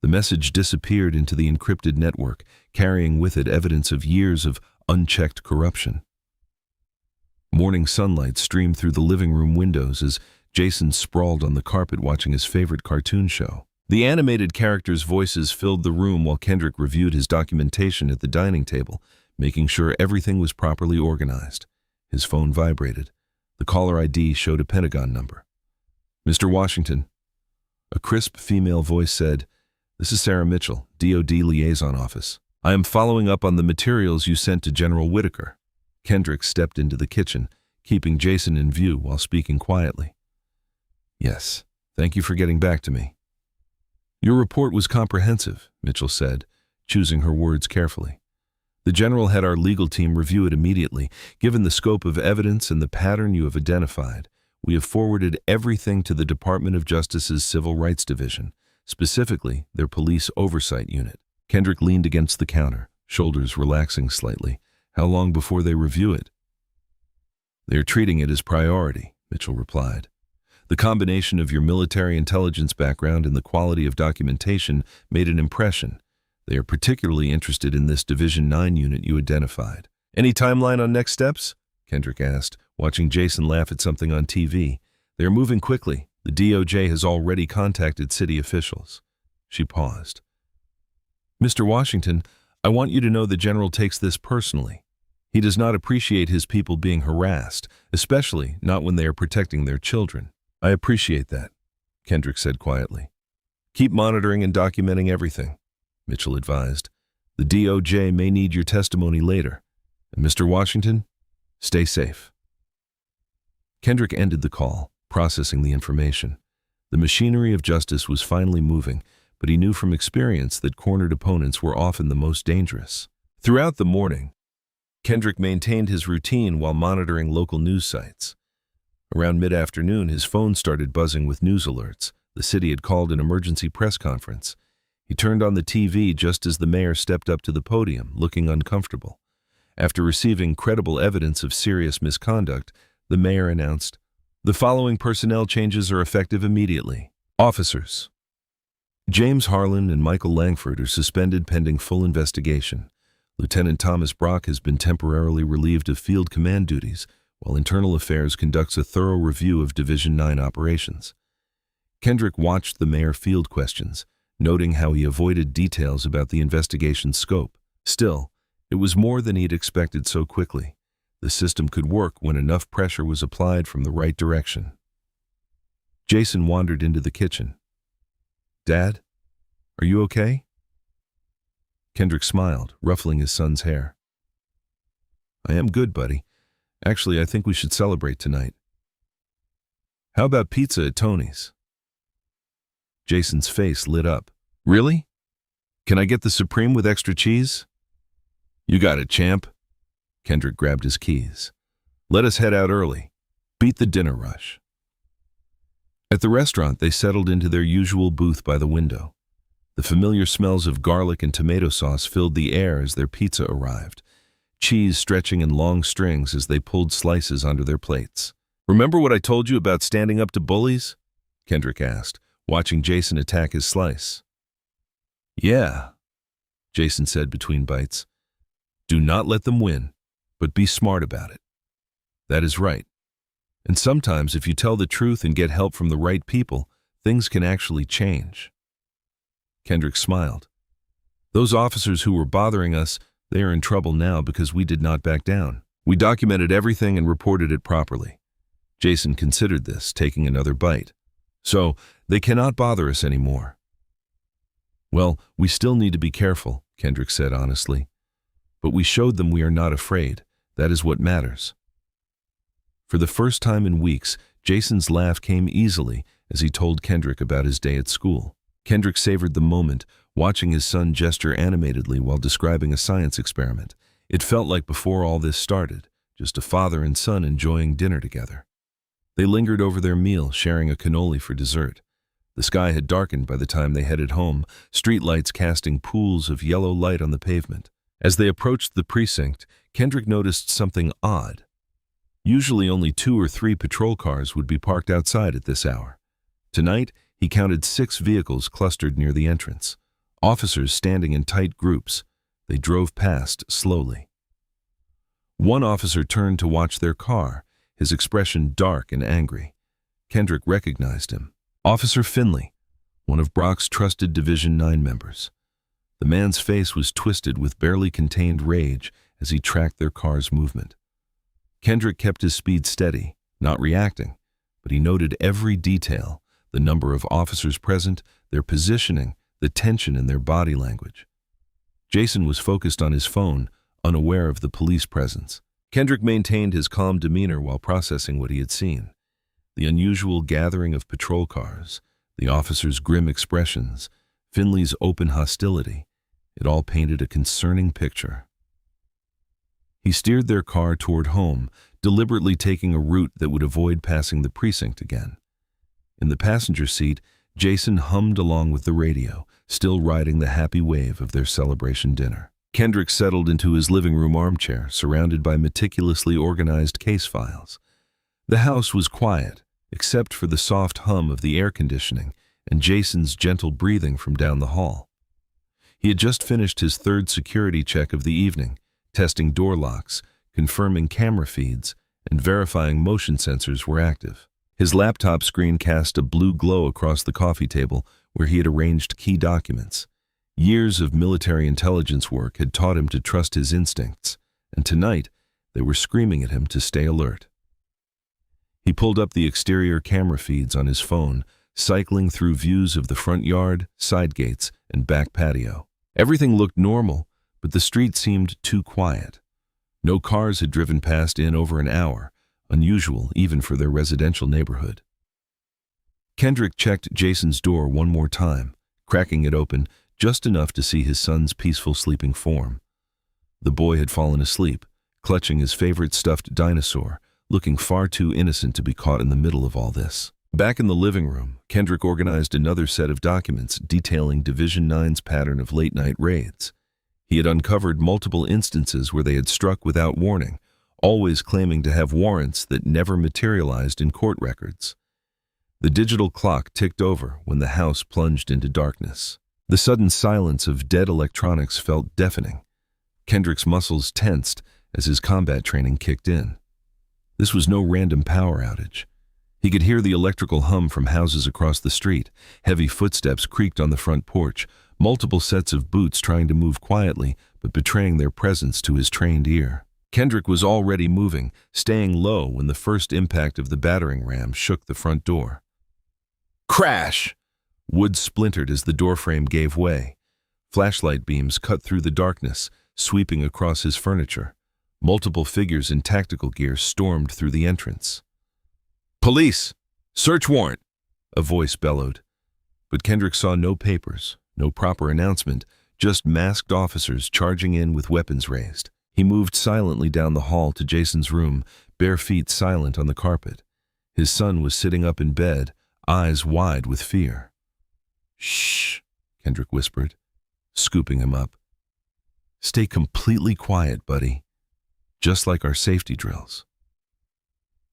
The message disappeared into the encrypted network, carrying with it evidence of years of unchecked corruption. Morning sunlight streamed through the living room windows as Jayson sprawled on the carpet watching his favorite cartoon show. The animated characters' voices filled the room while Kendrick reviewed his documentation at the dining table, making sure everything was properly organized. His phone vibrated. The caller ID showed a Pentagon number. "Mr. Washington." A crisp female voice said, "This is Sarah Mitchell, DoD Liaison Office. I am following up on the materials you sent to General Whitaker." Kendrick stepped into the kitchen, keeping Jayson in view while speaking quietly. "Yes, thank you for getting back to me." "Your report was comprehensive," Mitchell said, choosing her words carefully. "The General had our legal team review it immediately. Given the scope of evidence and the pattern you have identified, we have forwarded everything to the Department of Justice's Civil Rights Division, specifically their Police Oversight Unit." Kendrick leaned against the counter, shoulders relaxing slightly. "How long before they review it?" "They are treating it as priority," Mitchell replied. "The combination of your military intelligence background and the quality of documentation made an impression. They are particularly interested in this Division 9 unit you identified." "Any timeline on next steps?" Kendrick asked, watching Jayson laugh at something on TV. "They are moving quickly. The DOJ has already contacted city officials." She paused. "Mr. Washington, I want you to know the General takes this personally. He does not appreciate his people being harassed, especially not when they are protecting their children." "I appreciate that," Kendrick said quietly. "Keep monitoring and documenting everything," Mitchell advised. "The DOJ may need your testimony later. And Mr. Washington, stay safe." Kendrick ended the call, processing the information. The machinery of justice was finally moving, but he knew from experience that cornered opponents were often the most dangerous. Throughout the morning, Kendrick maintained his routine while monitoring local news sites. Around mid-afternoon, his phone started buzzing with news alerts. The city had called an emergency press conference. He turned on the TV just as the mayor stepped up to the podium, looking uncomfortable. After receiving credible evidence of serious misconduct, the mayor announced, "The following personnel changes are effective immediately. Officers: James Harlan and Michael Langford are suspended pending full investigation. Lieutenant Thomas Brock has been temporarily relieved of field command duties, while Internal Affairs conducts a thorough review of Division 9 operations." Kendrick watched the mayor field questions, noting how he avoided details about the investigation's scope. Still, it was more than he'd expected so quickly. The system could work when enough pressure was applied from the right direction. Jayson wandered into the kitchen. "Dad, are you okay?" Kendrick smiled, ruffling his son's hair. "I am good, buddy. Actually, I think we should celebrate tonight. How about pizza at Tony's?" Jayson's face lit up. "Really?" Can I get the Supreme with extra cheese? You got it, champ. Kendrick grabbed his keys. Let us head out early. Beat the dinner rush. At the restaurant, they settled into their usual booth by the window. The familiar smells of garlic and tomato sauce filled the air as their pizza arrived, cheese stretching in long strings as they pulled slices onto their plates. Remember what I told you about standing up to bullies? Kendrick asked, watching Jayson attack his slice. Yeah, Jayson said between bites. Do not let them win, but be smart about it. That is right. And sometimes if you tell the truth and get help from the right people, things can actually change. Kendrick smiled. Those officers who were bothering us, they are in trouble now because we did not back down. We documented everything and reported it properly. Jayson considered this, taking another bite. So, they cannot bother us anymore. Well, we still need to be careful, Kendrick said honestly. But we showed them we are not afraid. That is what matters. For the first time in weeks, Jayson's laugh came easily as he told Kendrick about his day at school. Kendrick savored the moment, watching his son gesture animatedly while describing a science experiment. It felt like before all this started, just a father and son enjoying dinner together. They lingered over their meal, sharing a cannoli for dessert. The sky had darkened by the time they headed home, streetlights casting pools of yellow light on the pavement. As they approached the precinct, Kendrick noticed something odd. Usually only 2 or 3 patrol cars would be parked outside at this hour. Tonight, he counted 6 vehicles clustered near the entrance. Officers standing in tight groups. They drove past slowly. One officer turned to watch their car, his expression dark and angry. Kendrick recognized him. Officer Finley, one of Brock's trusted Division 9 members. The man's face was twisted with barely contained rage as he tracked their car's movement. Kendrick kept his speed steady, not reacting, but he noted every detail, the number of officers present, their positioning, the tension in their body language. Jayson was focused on his phone, unaware of the police presence. Kendrick maintained his calm demeanor while processing what he had seen. The unusual gathering of patrol cars, the officers' grim expressions, Finley's open hostility, it all painted a concerning picture. He steered their car toward home, deliberately taking a route that would avoid passing the precinct again. In the passenger seat, Jayson hummed along with the radio, still riding the happy wave of their celebration dinner. Kendrick settled into his living room armchair, surrounded by meticulously organized case files. The house was quiet, except for the soft hum of the air conditioning and Jayson's gentle breathing from down the hall. He had just finished his 3rd security check of the evening, testing door locks, confirming camera feeds, and verifying motion sensors were active. His laptop screen cast a blue glow across the coffee table where he had arranged key documents. Years of military intelligence work had taught him to trust his instincts, and tonight they were screaming at him to stay alert. He pulled up the exterior camera feeds on his phone, cycling through views of the front yard, side gates, and back patio. Everything looked normal, but the street seemed too quiet. No cars had driven past in over an hour, unusual even for their residential neighborhood. Kendrick checked Jayson's door one more time, cracking it open just enough to see his son's peaceful sleeping form. The boy had fallen asleep, clutching his favorite stuffed dinosaur, looking far too innocent to be caught in the middle of all this. Back in the living room, Kendrick organized another set of documents detailing Division 9's pattern of late-night raids. He had uncovered multiple instances where they had struck without warning, always claiming to have warrants that never materialized in court records. The digital clock ticked over when the house plunged into darkness. The sudden silence of dead electronics felt deafening. Kendrick's muscles tensed as his combat training kicked in. This was no random power outage. He could hear the electrical hum from houses across the street. Heavy footsteps creaked on the front porch, multiple sets of boots trying to move quietly but betraying their presence to his trained ear. Kendrick was already moving, staying low when the first impact of the battering ram shook the front door. Crash! Wood splintered as the doorframe gave way. Flashlight beams cut through the darkness, sweeping across his furniture. Multiple figures in tactical gear stormed through the entrance. "Police! Search warrant!" a voice bellowed. But Kendrick saw no papers, no proper announcement, just masked officers charging in with weapons raised. He moved silently down the hall to Jayson's room, bare feet silent on the carpet. His son was sitting up in bed, eyes wide with fear. "Shh," Kendrick whispered, scooping him up. "Stay completely quiet, buddy. Just like our safety drills."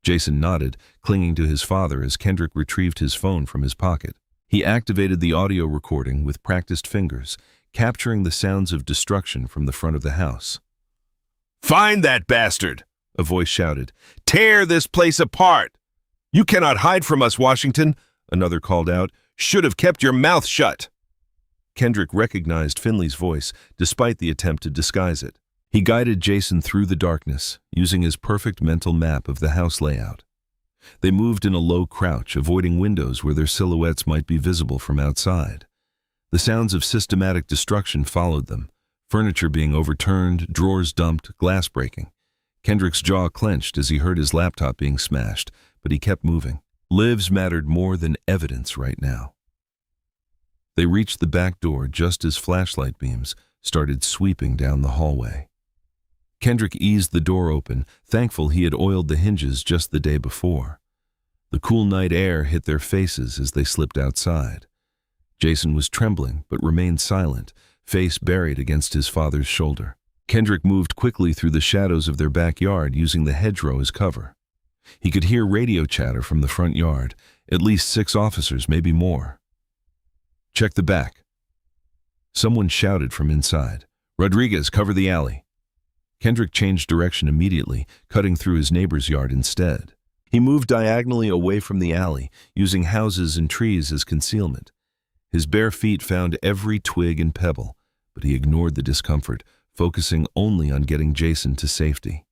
Jayson nodded, clinging to his father as Kendrick retrieved his phone from his pocket. He activated the audio recording with practiced fingers, capturing the sounds of destruction from the front of the house. "Find that bastard!" a voice shouted. "Tear this place apart!" "You cannot hide from us, Washington," another called out. "Should have kept your mouth shut." Kendrick recognized Finley's voice, despite the attempt to disguise it. He guided Jayson through the darkness, using his perfect mental map of the house layout. They moved in a low crouch, avoiding windows where their silhouettes might be visible from outside. The sounds of systematic destruction followed them, furniture being overturned, drawers dumped, glass breaking. Kendrick's jaw clenched as he heard his laptop being smashed, but he kept moving. Lives mattered more than evidence right now. They reached the back door just as flashlight beams started sweeping down the hallway. Kendrick eased the door open, thankful he had oiled the hinges just the day before. The cool night air hit their faces as they slipped outside. Jayson was trembling but remained silent, face buried against his father's shoulder. Kendrick moved quickly through the shadows of their backyard using the hedgerow as cover. He could hear radio chatter from the front yard, at least 6 officers, maybe more. "Check the back." Someone shouted from inside. "Rodriguez, cover the alley." Kendrick changed direction immediately, cutting through his neighbor's yard instead. He moved diagonally away from the alley, using houses and trees as concealment. His bare feet found every twig and pebble, but he ignored the discomfort, focusing only on getting Jayson to safety.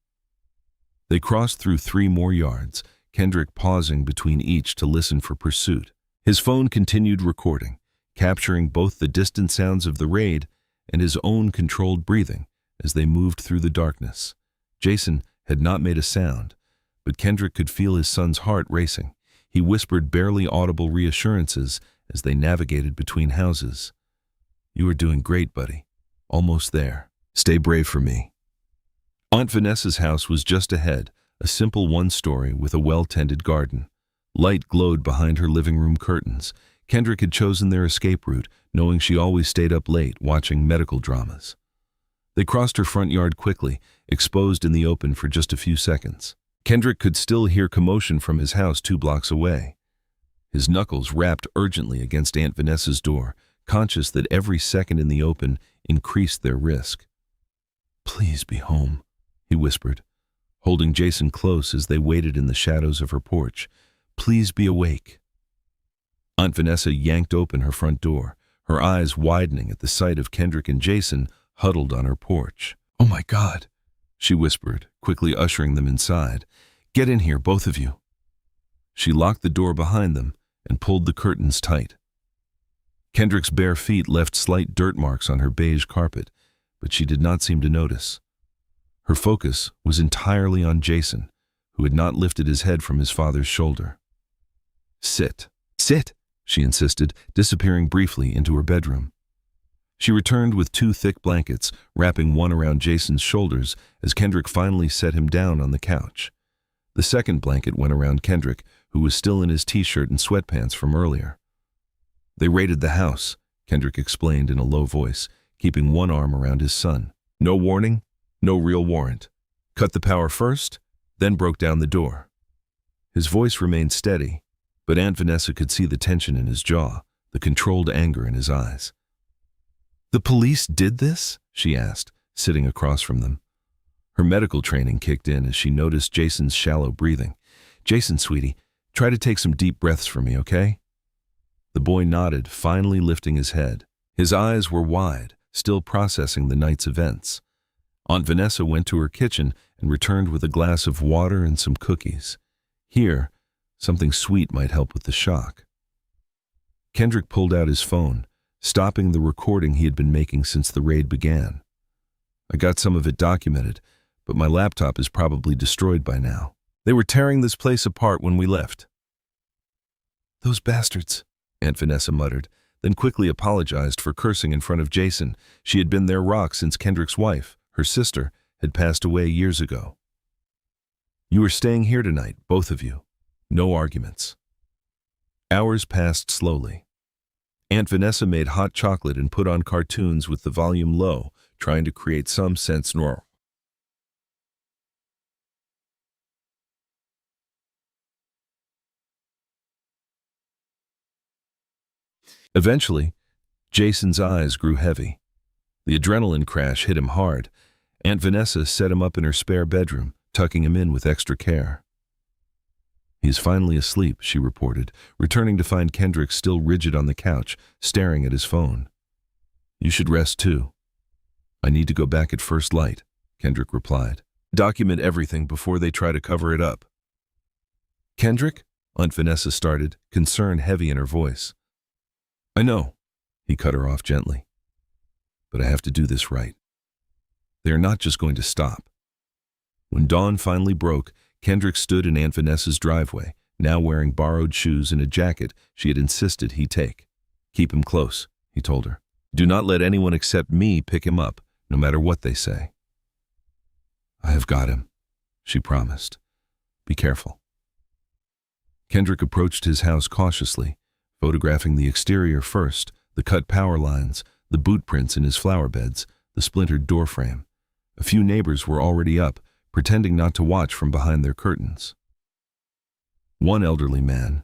They crossed through 3 more yards, Kendrick pausing between each to listen for pursuit. His phone continued recording, capturing both the distant sounds of the raid and his own controlled breathing as they moved through the darkness. Jayson had not made a sound, but Kendrick could feel his son's heart racing. He whispered barely audible reassurances as they navigated between houses. "You are doing great, buddy. Almost there. Stay brave for me." Aunt Vanessa's house was just ahead, a simple 1-story with a well-tended garden. Light glowed behind her living room curtains. Kendrick had chosen their escape route, knowing she always stayed up late watching medical dramas. They crossed her front yard quickly, exposed in the open for just a few seconds. Kendrick could still hear commotion from his house 2 blocks away. His knuckles rapped urgently against Aunt Vanessa's door, conscious that every second in the open increased their risk. "Please be home," he whispered, holding Jayson close as they waited in the shadows of her porch. "Please be awake." Aunt Vanessa yanked open her front door, her eyes widening at the sight of Kendrick and Jayson huddled on her porch. "Oh my God," she whispered, quickly ushering them inside. "Get in here, both of you." She locked the door behind them and pulled the curtains tight. Kendrick's bare feet left slight dirt marks on her beige carpet, but she did not seem to notice. Her focus was entirely on Jayson, who had not lifted his head from his father's shoulder. "Sit, sit," she insisted, disappearing briefly into her bedroom. She returned with 2 thick blankets, wrapping one around Jayson's shoulders as Kendrick finally set him down on the couch. The second blanket went around Kendrick, who was still in his t-shirt and sweatpants from earlier. "They raided the house," Kendrick explained in a low voice, keeping one arm around his son. "No warning, no real warrant. Cut the power first, then broke down the door." His voice remained steady, but Aunt Vanessa could see the tension in his jaw, the controlled anger in his eyes. "The police did this?" she asked, sitting across from them. Her medical training kicked in as she noticed Jayson's shallow breathing. "Jayson, sweetie, try to take some deep breaths for me, okay?" The boy nodded, finally lifting his head. His eyes were wide, still processing the night's events. Aunt Vanessa went to her kitchen and returned with a glass of water and some cookies. Here, something sweet might help with the shock. Kendrick pulled out his phone, stopping the recording he had been making since the raid began. "I got some of it documented, but my laptop is probably destroyed by now. They were tearing this place apart when we left." "Those bastards," Aunt Vanessa muttered. then quickly apologized for cursing in front of Jayson. She had been their rock since Kendrick's wife, her sister, had passed away years ago. You are staying here tonight, both of you. No arguments. Hours passed slowly. Aunt Vanessa made hot chocolate and put on cartoons with the volume low, trying to create some sense normal. Eventually, Jayson's eyes grew heavy. The adrenaline crash hit him hard. Aunt Vanessa set him up in her spare bedroom, tucking him in with extra care. He's finally asleep, she reported, returning to find Kendrick still rigid on the couch, staring at his phone. You should rest too. I need to go back at first light, Kendrick replied. Document everything before they try to cover it up. Kendrick? Aunt Vanessa started, concern heavy in her voice. I know, he cut her off gently. But I have to do this right. They are not just going to stop. When dawn finally broke, Kendrick stood in Aunt Vanessa's driveway, now wearing borrowed shoes and a jacket she had insisted he take. Keep him close, he told her. Do not let anyone except me pick him up, no matter what they say. I have got him, she promised. Be careful. Kendrick approached his house cautiously, photographing the exterior first, the cut power lines, the boot prints in his flower beds, the splintered doorframe. A few neighbors were already up, pretending not to watch from behind their curtains. One elderly man,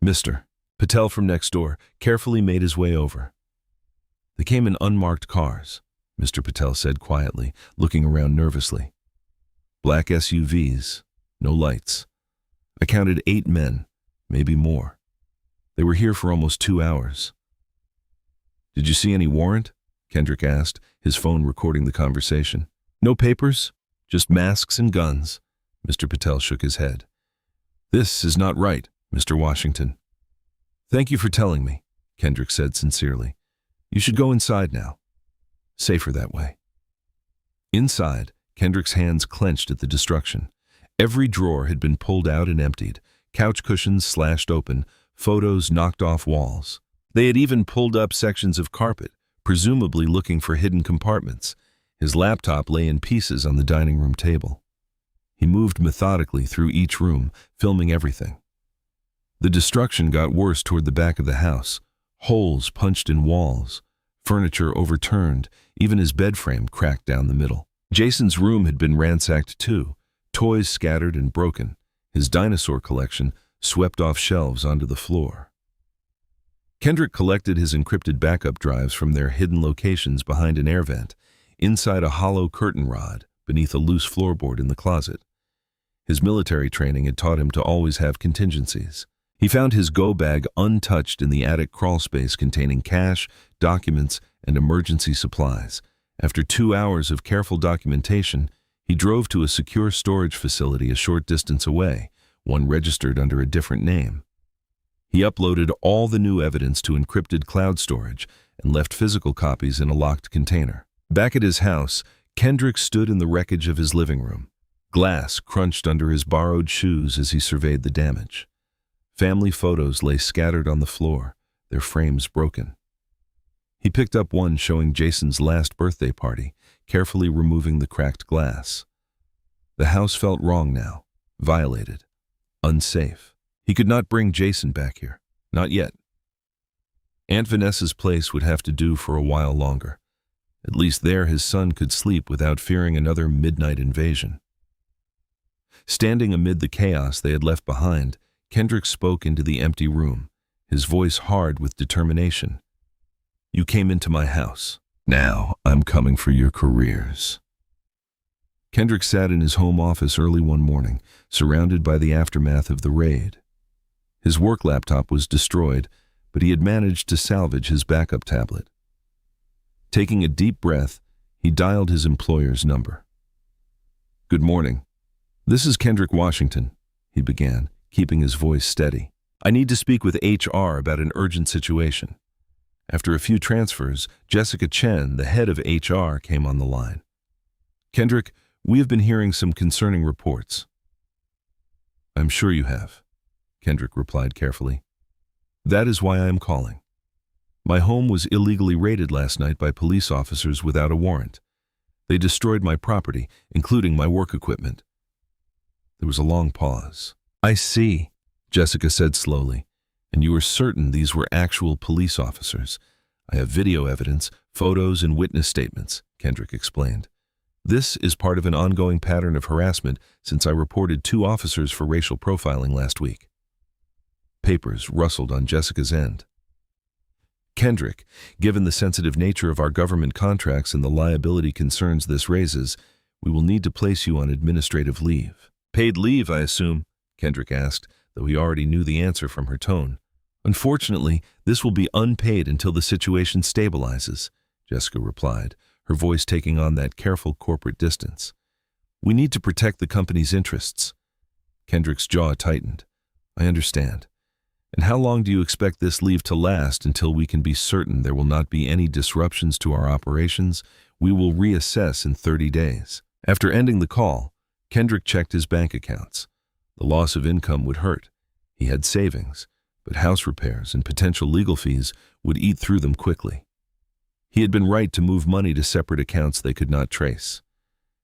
Mr. Patel from next door, carefully made his way over. They came in unmarked cars, Mr. Patel said quietly, looking around nervously. Black SUVs, no lights. I counted 8 men, maybe more. They were here for almost 2 hours. Did you see any warrant? Kendrick asked, his phone recording the conversation. No papers, just masks and guns. Mr. Patel shook his head. This is not right, Mr. Washington. Thank you for telling me, Kendrick said sincerely. You should go inside now. Safer that way. Inside, Kendrick's hands clenched at the destruction. Every drawer had been pulled out and emptied, couch cushions slashed open, photos knocked off walls. They had even pulled up sections of carpet, presumably looking for hidden compartments. His laptop lay in pieces on the dining room table. He moved methodically through each room, filming everything. The destruction got worse toward the back of the house. Holes punched in walls, furniture overturned, even his bed frame cracked down the middle. Jayson's room had been ransacked too, toys scattered and broken, his dinosaur collection swept off shelves onto the floor. Kendrick collected his encrypted backup drives from their hidden locations behind an air vent, inside a hollow curtain rod, beneath a loose floorboard in the closet. His military training had taught him to always have contingencies. He found his go bag untouched in the attic crawl space containing cash, documents, and emergency supplies. After 2 hours of careful documentation, he drove to a secure storage facility a short distance away, one registered under a different name. He uploaded all the new evidence to encrypted cloud storage and left physical copies in a locked container. Back at his house, Kendrick stood in the wreckage of his living room. Glass crunched under his borrowed shoes as he surveyed the damage. Family photos lay scattered on the floor, their frames broken. He picked up one showing Jayson's last birthday party, carefully removing the cracked glass. The house felt wrong now, violated, unsafe. He could not bring Jayson back here, not yet. Aunt Vanessa's place would have to do for a while longer. At least there his son could sleep without fearing another midnight invasion. Standing amid the chaos they had left behind, Kendrick spoke into the empty room, his voice hard with determination. You came into my house. Now I'm coming for your careers. Kendrick sat in his home office early one morning, surrounded by the aftermath of the raid. His work laptop was destroyed, but he had managed to salvage his backup tablet. Taking a deep breath, he dialed his employer's number. Good morning. This is Kendrick Washington, he began, keeping his voice steady. I need to speak with HR about an urgent situation. After a few transfers, Jessica Chen, the head of HR, came on the line. Kendrick, we have been hearing some concerning reports. I'm sure you have, Kendrick replied carefully. That is why I am calling. My home was illegally raided last night by police officers without a warrant. They destroyed my property, including my work equipment. There was a long pause. I see, Jessica said slowly. And you are certain these were actual police officers? I have video evidence, photos, and witness statements, Kendrick explained. This is part of an ongoing pattern of harassment since I reported 2 officers for racial profiling last week. Papers rustled on Jessica's end. Kendrick, given the sensitive nature of our government contracts and the liability concerns this raises, we will need to place you on administrative leave. Paid leave, I assume? Kendrick asked, though he already knew the answer from her tone. Unfortunately, this will be unpaid until the situation stabilizes, Jessica replied, her voice taking on that careful corporate distance. We need to protect the company's interests. Kendrick's jaw tightened. I understand. And how long do you expect this leave to last until we can be certain there will not be any disruptions to our operations? We will reassess in 30 days. After ending the call, Kendrick checked his bank accounts. The loss of income would hurt. He had savings, but house repairs and potential legal fees would eat through them quickly. He had been right to move money to separate accounts they could not trace.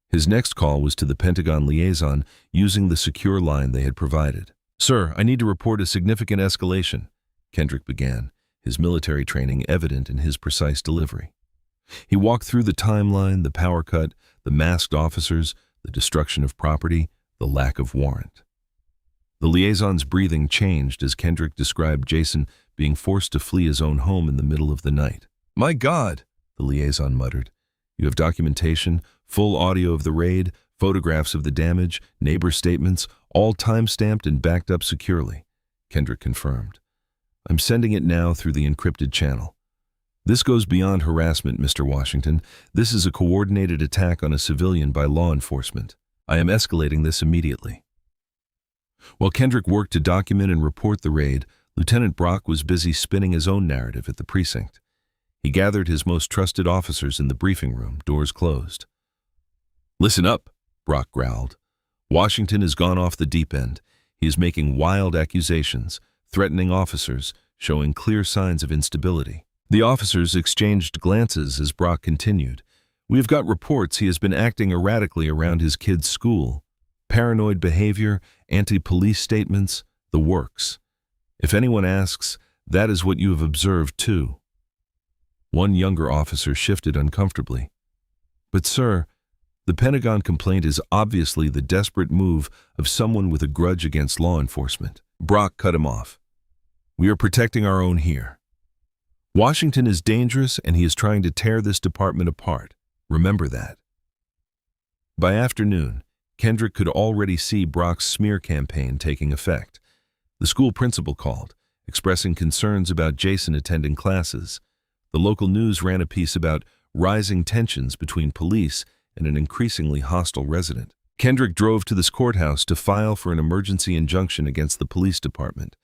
His next call was to the Pentagon liaison using the secure line they had provided. Sir, I need to report a significant escalation, Kendrick began, his military training evident in his precise delivery. He walked through the timeline, the power cut, the masked officers, the destruction of property, the lack of warrant. The liaison's breathing changed as Kendrick described Jayson being forced to flee his own home in the middle of the night. My God, the liaison muttered. You have documentation, full audio of the raid, photographs of the damage, neighbor statements, all time-stamped and backed up securely, Kendrick confirmed. I'm sending it now through the encrypted channel. This goes beyond harassment, Mr. Washington. This is a coordinated attack on a civilian by law enforcement. I am escalating this immediately. While Kendrick worked to document and report the raid, Lieutenant Brock was busy spinning his own narrative at the precinct. He gathered his most trusted officers in the briefing room, doors closed. Listen up, Brock growled. Washington has gone off the deep end. He is making wild accusations, threatening officers, showing clear signs of instability. The officers exchanged glances as Brock continued. We have got reports he has been acting erratically around his kids' school. Paranoid behavior, anti-police statements, the works. If anyone asks, that is what you have observed too. One younger officer shifted uncomfortably. But sir, the Pentagon complaint is obviously the desperate move of someone with a grudge against law enforcement. Brock cut him off. We are protecting our own here. Washington is dangerous and he is trying to tear this department apart. Remember that. By afternoon, Kendrick could already see Brock's smear campaign taking effect. The school principal called, expressing concerns about Jayson attending classes. The local news ran a piece about rising tensions between police and an increasingly hostile resident. Kendrick drove to this courthouse to file for an emergency injunction against the police department.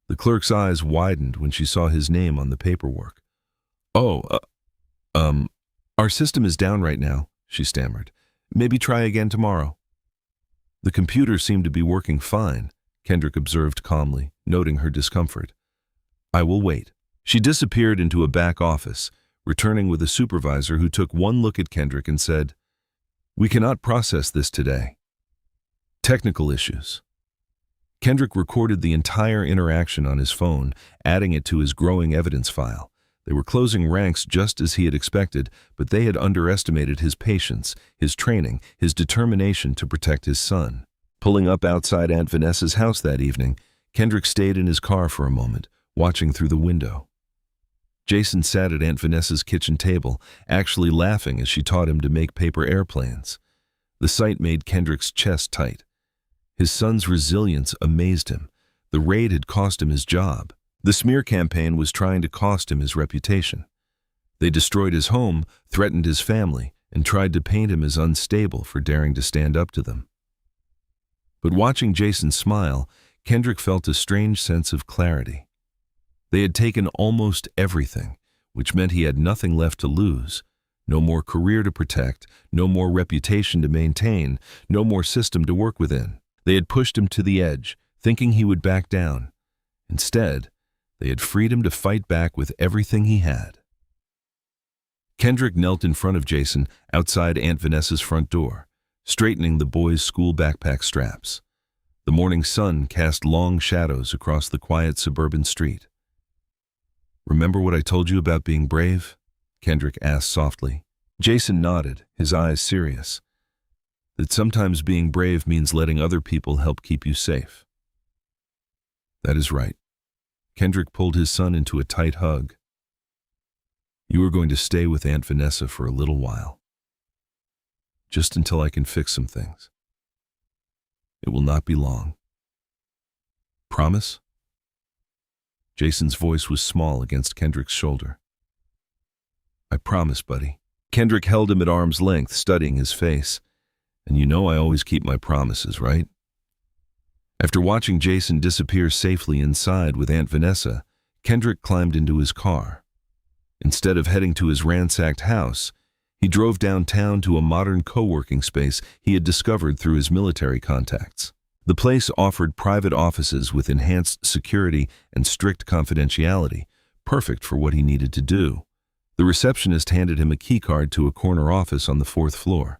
The clerk's eyes widened when she saw his name on the paperwork. Our system is down right now, she stammered. Maybe try again tomorrow. The computer seemed to be working fine, Kendrick observed calmly, noting her discomfort. I will wait. She disappeared into a back office, returning with a supervisor who took one look at Kendrick and said, We cannot process this today. Technical issues. Kendrick recorded the entire interaction on his phone, adding it to his growing evidence file. They were closing ranks just as he had expected, but they had underestimated his patience, his training, his determination to protect his son. Pulling up outside Aunt Vanessa's house that evening, Kendrick stayed in his car for a moment, watching through the window. Jayson sat at Aunt Vanessa's kitchen table, actually laughing as she taught him to make paper airplanes. The sight made Kendrick's chest tight. His son's resilience amazed him. The raid had cost him his job. The smear campaign was trying to cost him his reputation. They destroyed his home, threatened his family, and tried to paint him as unstable for daring to stand up to them. But watching Jayson smile, Kendrick felt a strange sense of clarity. They had taken almost everything, which meant he had nothing left to lose. No more career to protect, no more reputation to maintain, no more system to work within. They had pushed him to the edge, thinking he would back down. Instead, They had freed him to fight back with everything he had. Kendrick knelt in front of Jayson outside Aunt Vanessa's front door, straightening the boy's school backpack straps. The morning sun cast long shadows across the quiet suburban street. "Remember what I told you about being brave?" Kendrick asked softly. Jayson nodded, his eyes serious. "That sometimes being brave means letting other people help keep you safe." "That is right." Kendrick pulled his son into a tight hug. "You are going to stay with Aunt Vanessa for a little while. Just until I can fix some things. It will not be long. Promise?" Jayson's voice was small against Kendrick's shoulder. "I promise, buddy." Kendrick held him at arm's length, studying his face. "And you know I always keep my promises, right?" After watching Jayson disappear safely inside with Aunt Vanessa, Kendrick climbed into his car. Instead of heading to his ransacked house, he drove downtown to a modern co-working space he had discovered through his military contacts. The place offered private offices with enhanced security and strict confidentiality, perfect for what he needed to do. The receptionist handed him a keycard to a corner office on the 4th floor.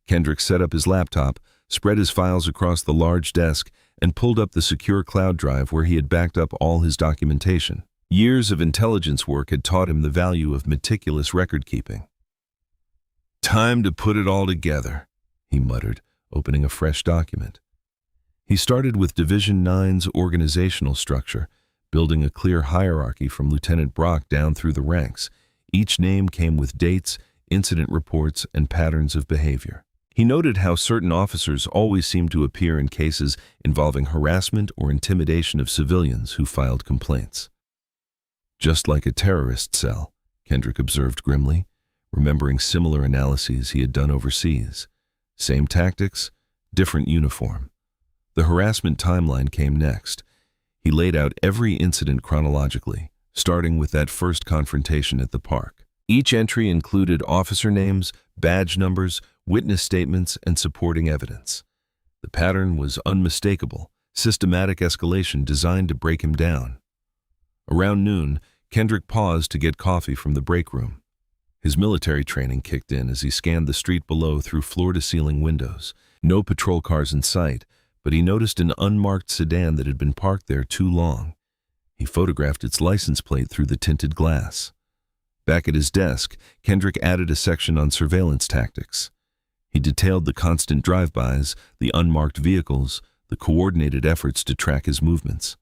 Kendrick set up his laptop, spread his files across the large desk, and pulled up the secure cloud drive where he had backed up all his documentation. Years of intelligence work had taught him the value of meticulous record-keeping. "Time to put it all together," he muttered, opening a fresh document. He started with Division 9's organizational structure, building a clear hierarchy from Lieutenant Brock down through the ranks. Each name came with dates, incident reports, and patterns of behavior. He noted how certain officers always seemed to appear in cases involving harassment or intimidation of civilians who filed complaints. "Just like a terrorist cell," Kendrick observed grimly, remembering similar analyses he had done overseas. Same tactics, different uniform. The harassment timeline came next. He laid out every incident chronologically, starting with that first confrontation at the park. Each entry included officer names, badge numbers, witness statements, and supporting evidence. The pattern was unmistakable, systematic escalation designed to break him down. Around noon, Kendrick paused to get coffee from the break room. His military training kicked in as he scanned the street below through floor-to-ceiling windows. No patrol cars in sight, but he noticed an unmarked sedan that had been parked there too long. He photographed its license plate through the tinted glass. Back at his desk, Kendrick added a section on surveillance tactics. He detailed the constant drive-bys, the unmarked vehicles, the coordinated efforts to track his movements.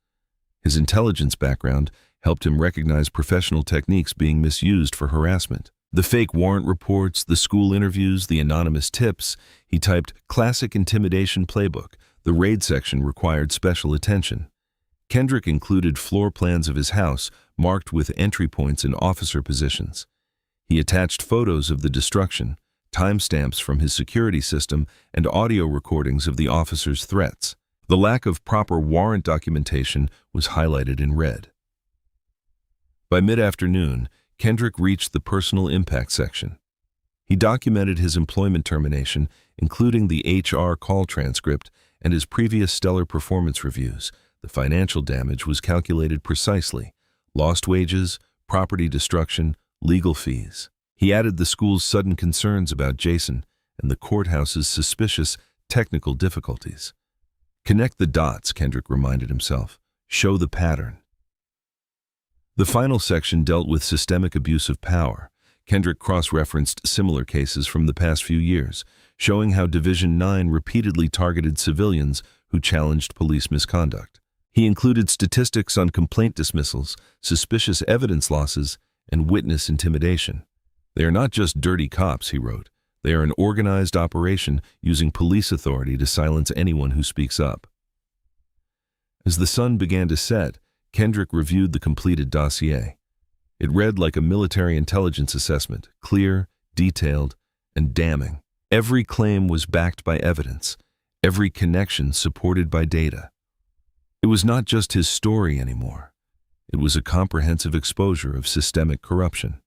His intelligence background helped him recognize professional techniques being misused for harassment. The fake warrant reports, the school interviews, the anonymous tips. He typed "classic intimidation playbook." The raid section required special attention. Kendrick included floor plans of his house, marked with entry points and officer positions. He attached photos of the destruction, timestamps from his security system, and audio recordings of the officers' threats. The lack of proper warrant documentation was highlighted in red. By mid-afternoon, Kendrick reached the personal impact section. He documented his employment termination, including the HR call transcript and his previous stellar performance reviews. The financial damage was calculated precisely: lost wages, property destruction, legal fees. He added the school's sudden concerns about Jayson and the courthouse's suspicious technical difficulties. Connect the dots, Kendrick reminded himself. Show the pattern. The final section dealt with systemic abuse of power. Kendrick cross-referenced similar cases from the past few years, showing how Division 9 repeatedly targeted civilians who challenged police misconduct. He included statistics on complaint dismissals, suspicious evidence losses, and witness intimidation. "They are not just dirty cops," he wrote. "They are an organized operation using police authority to silence anyone who speaks up." As the sun began to set, Kendrick reviewed the completed dossier. It read like a military intelligence assessment, clear, detailed, and damning. Every claim was backed by evidence, every connection supported by data. It was not just his story anymore. It was a comprehensive exposure of systemic corruption.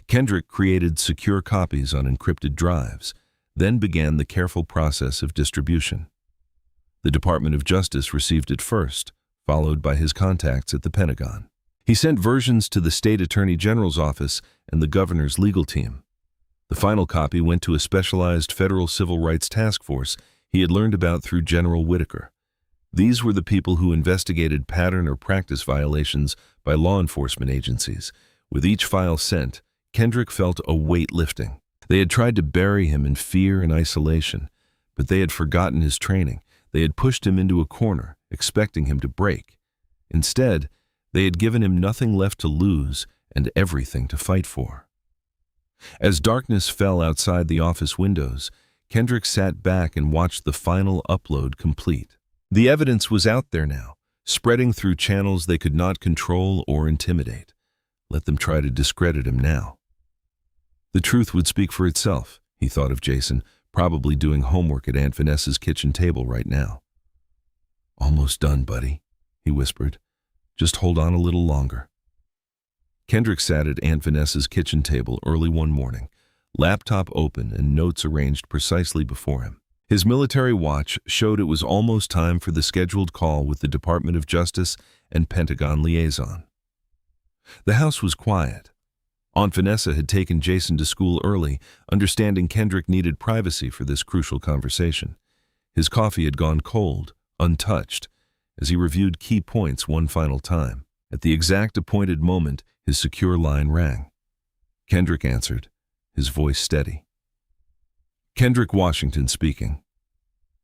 Kendrick created secure copies on encrypted drives, then began the careful process of distribution. The Department of Justice received it first, followed by his contacts at the Pentagon. He sent versions to the State Attorney General's office and the governor's legal team. The final copy went to a specialized federal civil rights task force he had learned about through General Whitaker. These were the people who investigated pattern or practice violations by law enforcement agencies. With each file sent, Kendrick felt a weight lifting. They had tried to bury him in fear and isolation, but they had forgotten his training. They had pushed him into a corner, expecting him to break. Instead, they had given him nothing left to lose and everything to fight for. As darkness fell outside the office windows, Kendrick sat back and watched the final upload complete. The evidence was out there now, spreading through channels they could not control or intimidate. Let them try to discredit him now. The truth would speak for itself, he thought of Jayson, probably doing homework at Aunt Vanessa's kitchen table right now. "Almost done, buddy," he whispered. "Just hold on a little longer." Kendrick sat at Aunt Vanessa's kitchen table early one morning, laptop open and notes arranged precisely before him. His military watch showed it was almost time for the scheduled call with the Department of Justice and Pentagon liaison. The house was quiet. Aunt Vanessa had taken Jayson to school early, understanding Kendrick needed privacy for this crucial conversation. His coffee had gone cold, untouched, as he reviewed key points one final time. At the exact appointed moment, his secure line rang. Kendrick answered, his voice steady. "Kendrick Washington speaking."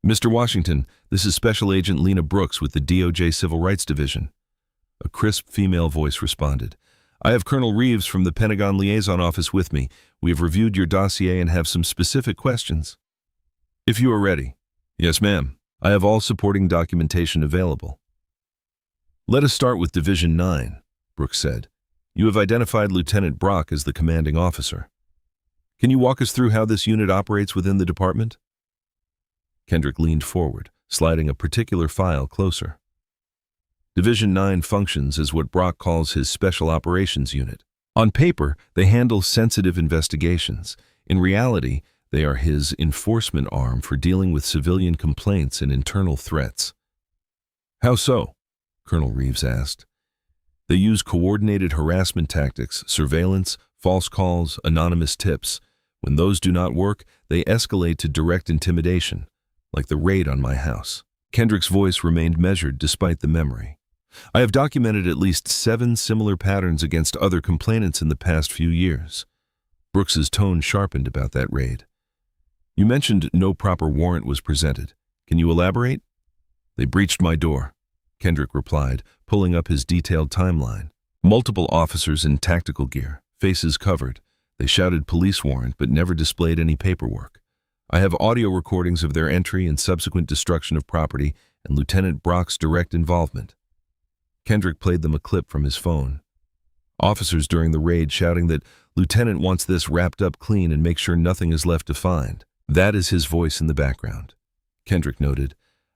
"Mr. Washington, this is Special Agent Lena Brooks with the DOJ Civil Rights Division." A crisp female voice responded. "I have Colonel Reeves from the Pentagon Liaison Office with me. We have reviewed your dossier and have some specific questions." "If you are ready." "Yes, ma'am. I have all supporting documentation available." "Let us start with Division 9, Brooks said. "You have identified Lieutenant Brock as the commanding officer. Can you walk us through how this unit operates within the department?" Kendrick leaned forward, sliding a particular file closer. Division 9 functions as what Brock calls his Special Operations Unit. On paper, they handle sensitive investigations. In reality, they are his enforcement arm for dealing with civilian complaints and internal threats. "How so?" Colonel Reeves asked. "They use coordinated harassment tactics, surveillance, false calls, anonymous tips. When those do not work, they escalate to direct intimidation, like the raid on my house." Kendrick's voice remained measured despite the memory. "I have documented at least 7 similar patterns against other complainants in the past few years." Brooks's tone sharpened about that raid. "You mentioned no proper warrant was presented. Can you elaborate?" "They breached my door," Kendrick replied, pulling up his detailed timeline. "Multiple officers in tactical gear, faces covered. They shouted police warrant but never displayed any paperwork. I have audio recordings of their entry and subsequent destruction of property and Lieutenant Brock's direct involvement." Kendrick played them a clip from his phone. "Officers during the raid shouting that Lieutenant wants this wrapped up clean and make sure nothing is left to find." That is his voice in the background. Kendrick noted,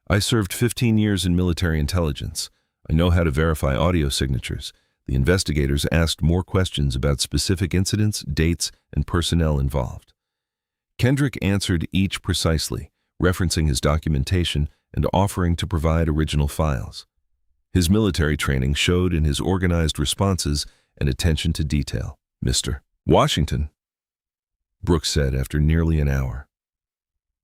"I served 15 years in military intelligence. I know how to verify audio signatures." The investigators asked more questions about specific incidents, dates, and personnel involved. Kendrick answered each precisely, referencing his documentation and offering to provide original files. His military training showed in his organized responses and attention to detail. "Mr. Washington," Brooks said after nearly an hour,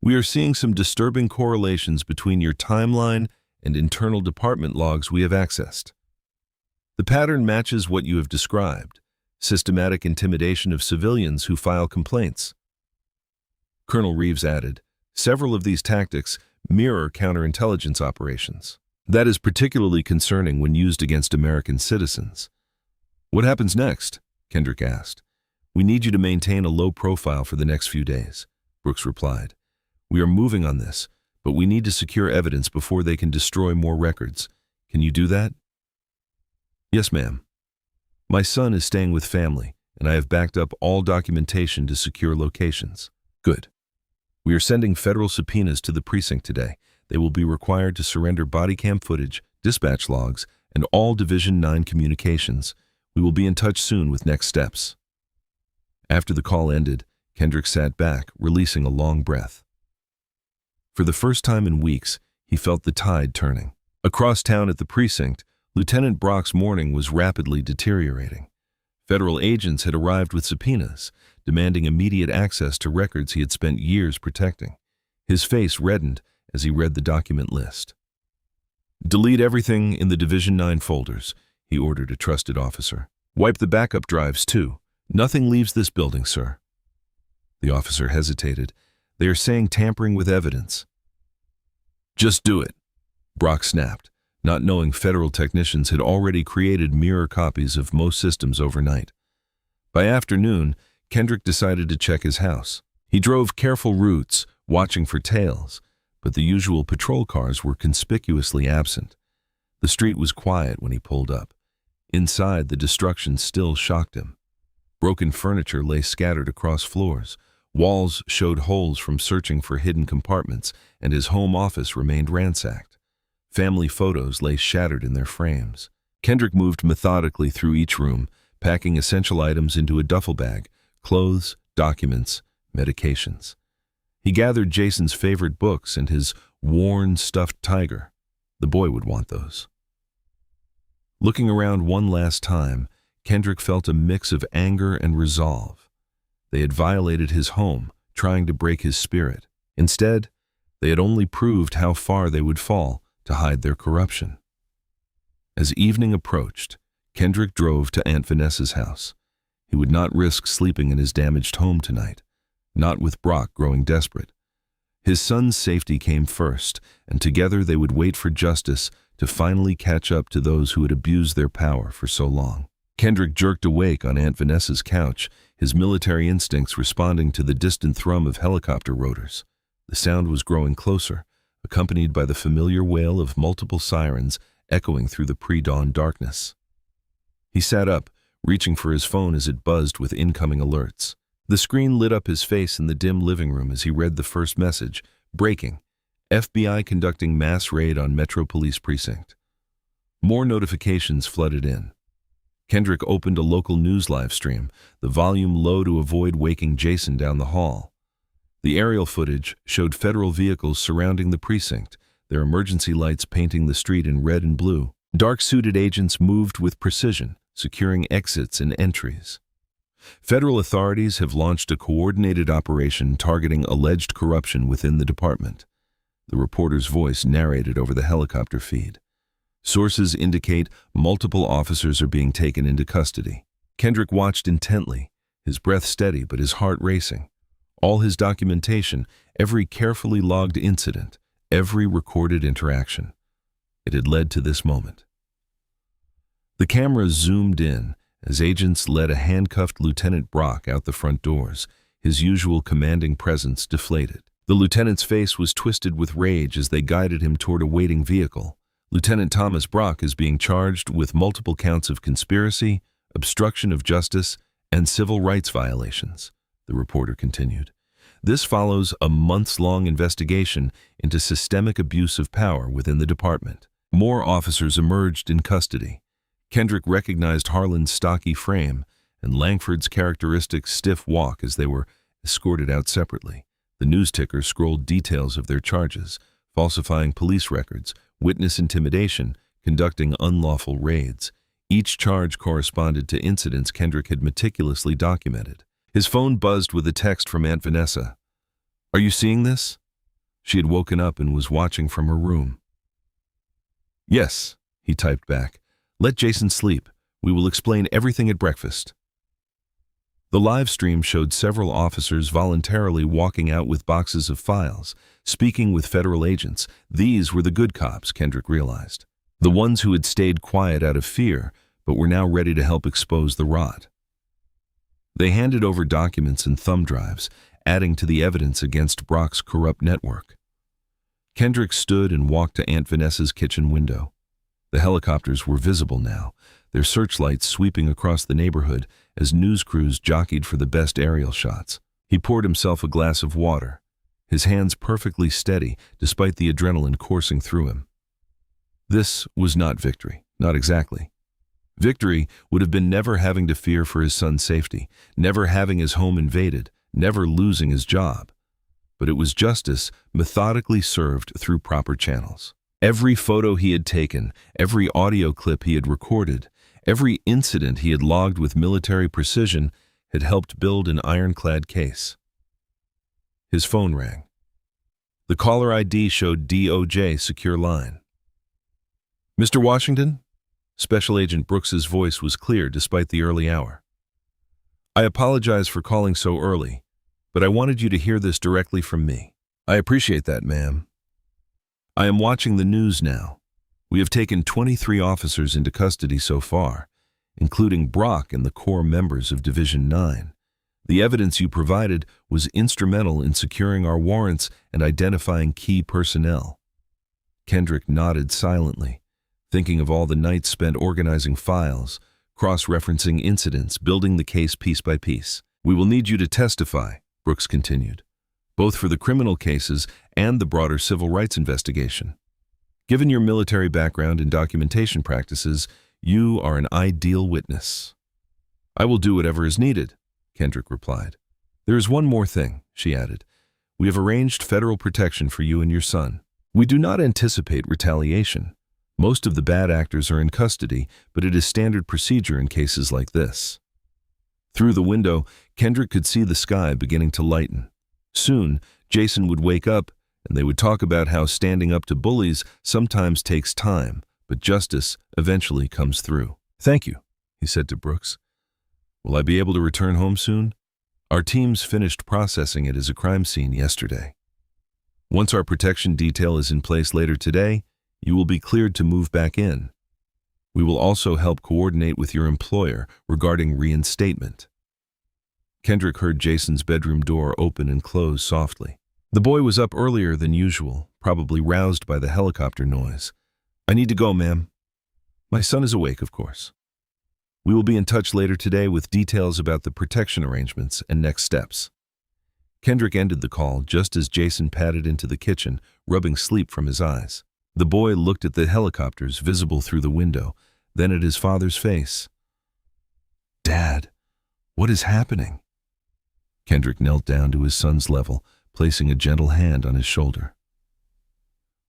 "we are seeing some disturbing correlations between your timeline and internal department logs we have accessed. The pattern matches what you have described: systematic intimidation of civilians who file complaints." Colonel Reeves added, "Several of these tactics mirror counterintelligence operations. That is particularly concerning when used against American citizens." "What happens next?" Kendrick asked. "We need you to maintain a low profile for the next few days," Brooks replied. "We are moving on this, but we need to secure evidence before they can destroy more records. Can you do that?" "Yes, ma'am. My son is staying with family, and I have backed up all documentation to secure locations." "Good. We are sending federal subpoenas to the precinct today. They will be required to surrender body cam footage, dispatch logs, and all Division 9 communications. We will be in touch soon with next steps." After the call ended, Kendrick sat back, releasing a long breath. For the first time in weeks, he felt the tide turning. Across town at the precinct, Lieutenant Brock's morning was rapidly deteriorating. Federal agents had arrived with subpoenas, demanding immediate access to records he had spent years protecting. His face reddened as he read the document list. "Delete everything in the Division 9 folders," he ordered a trusted officer. "Wipe the backup drives, too. Nothing leaves this building, sir." The officer hesitated. "They are saying tampering with evidence." "Just do it," Brock snapped, not knowing federal technicians had already created mirror copies of most systems overnight. By afternoon, Kendrick decided to check his house. He drove careful routes, watching for tails, but the usual patrol cars were conspicuously absent. The street was quiet when he pulled up. Inside, the destruction still shocked him. Broken furniture lay scattered across floors. Walls showed holes from searching for hidden compartments, and his home office remained ransacked. Family photos lay shattered in their frames. Kendrick moved methodically through each room, packing essential items into a duffel bag: clothes, documents, medications. He gathered Jayson's favorite books and his worn, stuffed tiger. The boy would want those. Looking around one last time, Kendrick felt a mix of anger and resolve. They had violated his home, trying to break his spirit. Instead, they had only proved how far they would fall to hide their corruption. As evening approached, Kendrick drove to Aunt Vanessa's house. He would not risk sleeping in his damaged home tonight, not with Brock growing desperate. His son's safety came first, and together they would wait for justice to finally catch up to those who had abused their power for so long. Kendrick jerked awake on Aunt Vanessa's couch, his military instincts responding to the distant thrum of helicopter rotors. The sound was growing closer, accompanied by the familiar wail of multiple sirens echoing through the pre-dawn darkness. He sat up, reaching for his phone as it buzzed with incoming alerts. The screen lit up his face in the dim living room as he read the first message: breaking, FBI conducting mass raid on Metro Police Precinct. More notifications flooded in. Kendrick opened a local news live stream, the volume low to avoid waking Jayson down the hall. The aerial footage showed federal vehicles surrounding the precinct, their emergency lights painting the street in red and blue. Dark-suited agents moved with precision, securing exits and entries. Federal authorities have launched a coordinated operation targeting alleged corruption within the department. The reporter's voice narrated over the helicopter feed. Sources indicate multiple officers are being taken into custody. Kendrick watched intently, his breath steady but his heart racing. All his documentation, every carefully logged incident, every recorded interaction. It had led to this moment. The camera zoomed in as agents led a handcuffed Lieutenant Brock out the front doors, his usual commanding presence deflated. The lieutenant's face was twisted with rage as they guided him toward a waiting vehicle. Lieutenant Thomas Brock is being charged with multiple counts of conspiracy, obstruction of justice, and civil rights violations, the reporter continued. This follows a months-long investigation into systemic abuse of power within the department. More officers emerged in custody. Kendrick recognized Harlan's stocky frame and Langford's characteristic stiff walk as they were escorted out separately. The news ticker scrolled details of their charges: falsifying police records, witness intimidation, conducting unlawful raids. Each charge corresponded to incidents Kendrick had meticulously documented. His phone buzzed with a text from Aunt Vanessa. "Are you seeing this?" She had woken up and was watching from her room. "Yes," he typed back. "Let Jayson sleep. We will explain everything at breakfast." The live stream showed several officers voluntarily walking out with boxes of files, speaking with federal agents. These were the good cops, Kendrick realized. The ones who had stayed quiet out of fear, but were now ready to help expose the rot. They handed over documents and thumb drives, adding to the evidence against Brock's corrupt network. Kendrick stood and walked to Aunt Vanessa's kitchen window. The helicopters were visible now, their searchlights sweeping across the neighborhood as news crews jockeyed for the best aerial shots. He poured himself a glass of water, his hands perfectly steady despite the adrenaline coursing through him. This was not victory, not exactly. Victory would have been never having to fear for his son's safety, never having his home invaded, never losing his job. But it was justice methodically served through proper channels. Every photo he had taken, every audio clip he had recorded, every incident he had logged with military precision had helped build an ironclad case. His phone rang. The caller ID showed DOJ secure line. "Mr. Washington?" Special Agent Brooks's voice was clear despite the early hour. "I apologize for calling so early, but I wanted you to hear this directly from me." "I appreciate that, ma'am. I am watching the news now. We have taken 23 officers into custody so far, including Brock and the core members of Division 9. The evidence you provided was instrumental in securing our warrants and identifying key personnel." Kendrick nodded silently, thinking of all the nights spent organizing files, cross-referencing incidents, building the case piece by piece. "We will need you to testify," Brooks continued, "both for the criminal cases and the broader civil rights investigation. Given your military background and documentation practices, you are an ideal witness." "I will do whatever is needed," Kendrick replied. "There is one more thing," she added. "We have arranged federal protection for you and your son. We do not anticipate retaliation. Most of the bad actors are in custody, but it is standard procedure in cases like this." Through the window, Kendrick could see the sky beginning to lighten. Soon, Jayson would wake up, and they would talk about how standing up to bullies sometimes takes time, but justice eventually comes through. "Thank you," he said to Brooks. "Will I be able to return home soon? Our teams finished processing it as a crime scene yesterday. Once our protection detail is in place later today, you will be cleared to move back in. We will also help coordinate with your employer regarding reinstatement." Kendrick heard Jayson's bedroom door open and close softly. The boy was up earlier than usual, probably roused by the helicopter noise. "I need to go, ma'am." "My son is awake, of course. We will be in touch later today with details about the protection arrangements and next steps." Kendrick ended the call just as Jayson padded into the kitchen, rubbing sleep from his eyes. The boy looked at the helicopters visible through the window, then at his father's face. "Dad, what is happening?" Kendrick knelt down to his son's level, placing a gentle hand on his shoulder.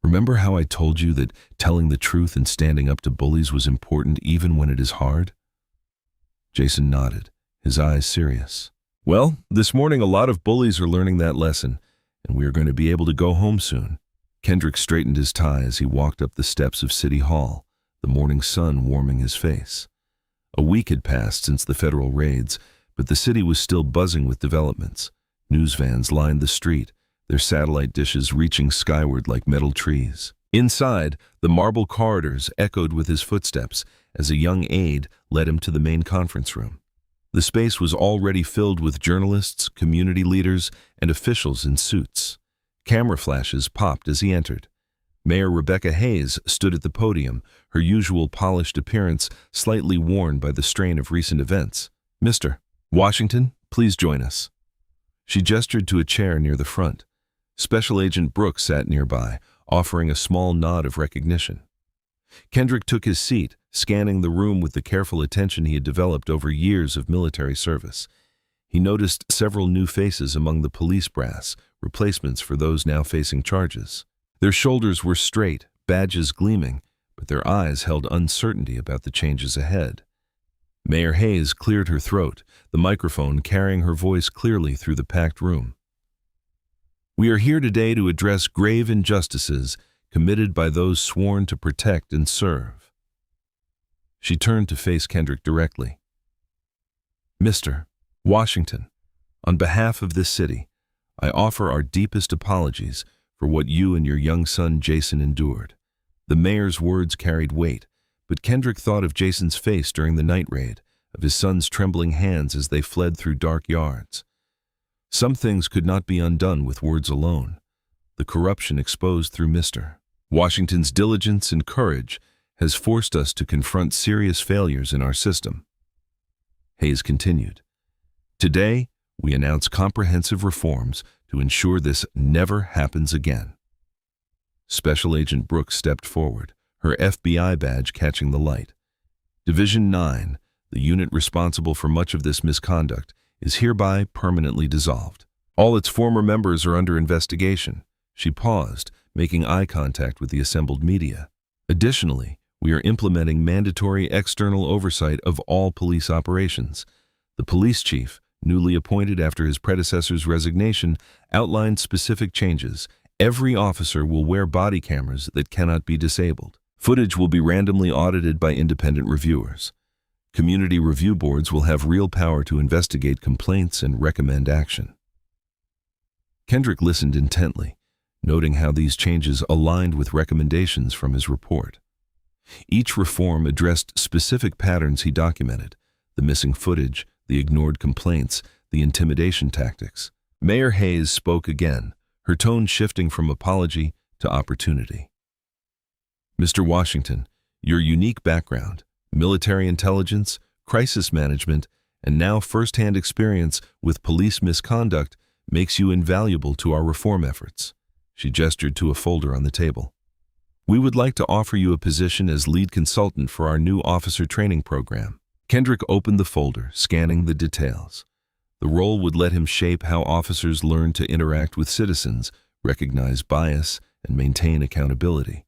"Remember how I told you that telling the truth and standing up to bullies was important even when it is hard?" Jayson nodded, his eyes serious. "Well, this morning a lot of bullies are learning that lesson, and we are going to be able to go home soon." Kendrick straightened his tie as he walked up the steps of City Hall, the morning sun warming his face. A week had passed since the federal raids, but the city was still buzzing with developments. News vans lined the street, their satellite dishes reaching skyward like metal trees. Inside, the marble corridors echoed with his footsteps as a young aide led him to the main conference room. The space was already filled with journalists, community leaders, and officials in suits. Camera flashes popped as he entered. Mayor Rebecca Hayes stood at the podium, her usual polished appearance slightly worn by the strain of recent events. "Mr. Washington, please join us." She gestured to a chair near the front. Special Agent Brooks sat nearby, offering a small nod of recognition. Kendrick took his seat, scanning the room with the careful attention he had developed over years of military service. He noticed several new faces among the police brass, replacements for those now facing charges. Their shoulders were straight, badges gleaming, but their eyes held uncertainty about the changes ahead. Mayor Hayes cleared her throat, the microphone carrying her voice clearly through the packed room. "We are here today to address grave injustices committed by those sworn to protect and serve." She turned to face Kendrick directly. "Mr. Washington, on behalf of this city, I offer our deepest apologies for what you and your young son Jayson endured." The mayor's words carried weight, but Kendrick thought of Jayson's face during the night raid, of his son's trembling hands as they fled through dark yards. Some things could not be undone with words alone. The corruption exposed through Mr. Washington's diligence and courage has forced us to confront serious failures in our system. Hayes continued. "Today, we announce comprehensive reforms to ensure this never happens again." Special Agent Brooks stepped forward, her FBI badge catching the light. "Division 9, the unit responsible for much of this misconduct, is hereby permanently dissolved. All its former members are under investigation." She paused, making eye contact with the assembled media. Additionally, we are implementing mandatory external oversight of all police operations. The police chief, newly appointed after his predecessor's resignation, outlined specific changes. Every officer will wear body cameras that cannot be disabled. Footage will be randomly audited by independent reviewers. Community review boards will have real power to investigate complaints and recommend action. Kendrick listened intently, noting how these changes aligned with recommendations from his report. Each reform addressed specific patterns he documented: the missing footage, the ignored complaints, the intimidation tactics. Mayor Hayes spoke again, her tone shifting from apology to opportunity. Mr. Washington, your unique background, military intelligence, crisis management, and now first-hand experience with police misconduct makes you invaluable to our reform efforts. She gestured to a folder on the table. We would like to offer you a position as lead consultant for our new officer training program. Kendrick opened the folder, scanning the details. The role would let him shape how officers learn to interact with citizens, recognize bias, and maintain accountability.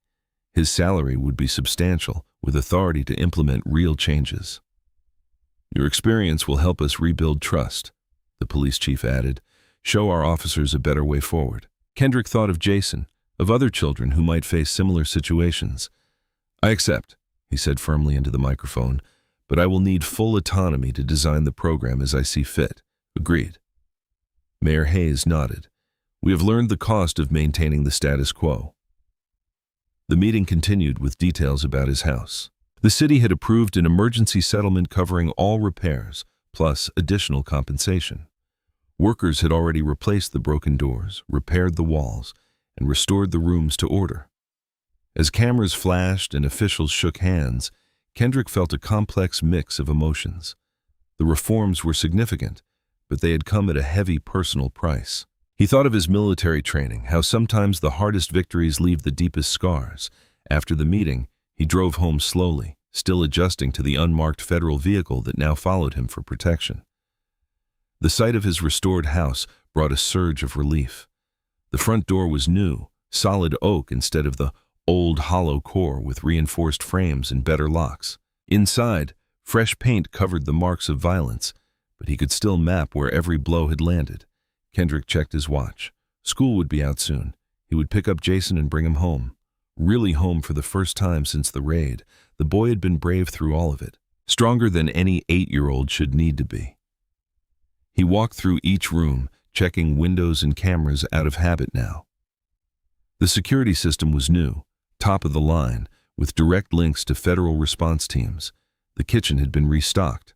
His salary would be substantial, with authority to implement real changes. Your experience will help us rebuild trust, the police chief added, show our officers a better way forward. Kendrick thought of Jayson, of other children who might face similar situations. I accept, he said firmly into the microphone, but I will need full autonomy to design the program as I see fit. Agreed. Mayor Hayes nodded. We have learned the cost of maintaining the status quo. The meeting continued with details about his house. The city had approved an emergency settlement covering all repairs, plus additional compensation. Workers had already replaced the broken doors, repaired the walls, and restored the rooms to order. As cameras flashed and officials shook hands, Kendrick felt a complex mix of emotions. The reforms were significant, but they had come at a heavy personal price. He thought of his military training, how sometimes the hardest victories leave the deepest scars. After the meeting, he drove home slowly, still adjusting to the unmarked federal vehicle that now followed him for protection. The sight of his restored house brought a surge of relief. The front door was new, solid oak instead of the old hollow core with reinforced frames and better locks. Inside, fresh paint covered the marks of violence, but he could still map where every blow had landed. Kendrick checked his watch. School would be out soon. He would pick up Jayson and bring him home. Really home for the first time since the raid. The boy had been brave through all of it, stronger than any 8-year-old should need to be. He walked through each room, checking windows and cameras out of habit now. The security system was new, top of the line, with direct links to federal response teams. The kitchen had been restocked.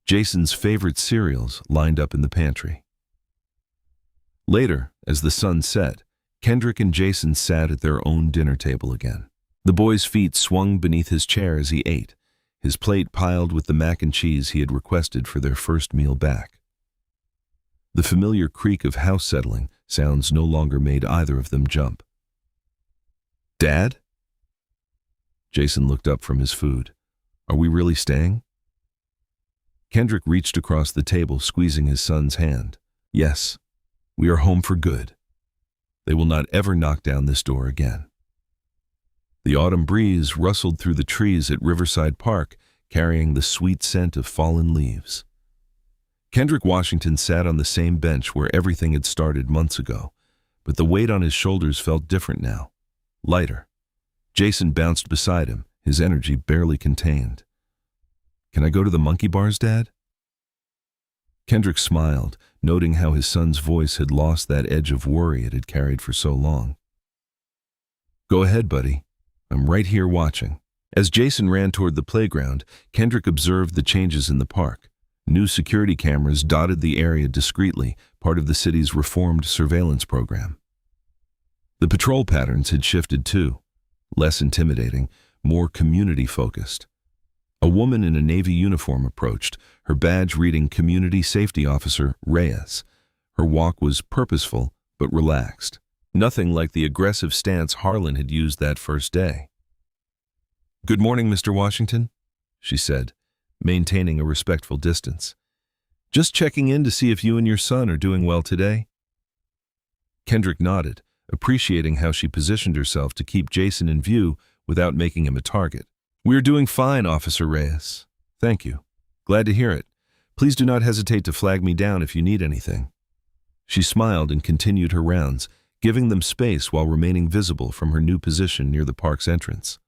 Jayson's favorite cereals lined up in the pantry. Later, as the sun set, Kendrick and Jayson sat at their own dinner table again. The boy's feet swung beneath his chair as he ate, his plate piled with the mac and cheese he had requested for their first meal back. The familiar creak of house settling sounds no longer made either of them jump. Dad? Jayson looked up from his food. Are we really staying? Kendrick reached across the table, squeezing his son's hand. Yes. We are home for good. They will not ever knock down this door again. The autumn breeze rustled through the trees at Riverside Park, carrying the sweet scent of fallen leaves. Kendrick Washington sat on the same bench where everything had started months ago, but the weight on his shoulders felt different now, lighter. Jayson bounced beside him, his energy barely contained. Can I go to the monkey bars, Dad? Kendrick smiled, noting how his son's voice had lost that edge of worry it had carried for so long. Go ahead, buddy. I'm right here watching. As Jayson ran toward the playground, Kendrick observed the changes in the park. New security cameras dotted the area discreetly, part of the city's reformed surveillance program. The patrol patterns had shifted too. Less intimidating, more community-focused. A woman in a Navy uniform approached, her badge reading Community Safety Officer Reyes. Her walk was purposeful but relaxed, nothing like the aggressive stance Harlan had used that first day. Good morning, Mr. Washington, she said, maintaining a respectful distance. Just checking in to see if you and your son are doing well today. Kendrick nodded, appreciating how she positioned herself to keep Jayson in view without making him a target. "We're doing fine, Officer Reyes. Thank you. Glad to hear it. Please do not hesitate to flag me down if you need anything." She smiled and continued her rounds, giving them space while remaining visible from her new position near the park's entrance.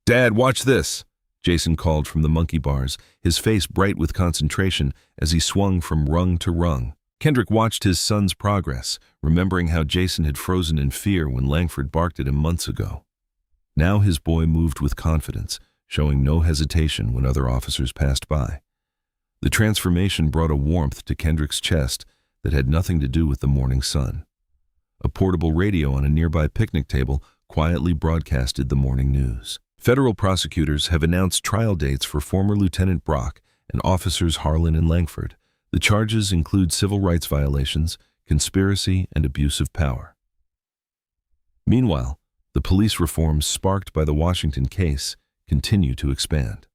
"Dad, watch this," Jayson called from the monkey bars, his face bright with concentration as he swung from rung to rung. Kendrick watched his son's progress, remembering how Jayson had frozen in fear when Langford barked at him months ago. Now his boy moved with confidence, showing no hesitation when other officers passed by. The transformation brought a warmth to Kendrick's chest that had nothing to do with the morning sun. A portable radio on a nearby picnic table quietly broadcasted the morning news. Federal prosecutors have announced trial dates for former Lieutenant Brock and officers Harlan and Langford. The charges include civil rights violations, conspiracy, and abuse of power. Meanwhile, the police reforms sparked by the Washington case continue to expand.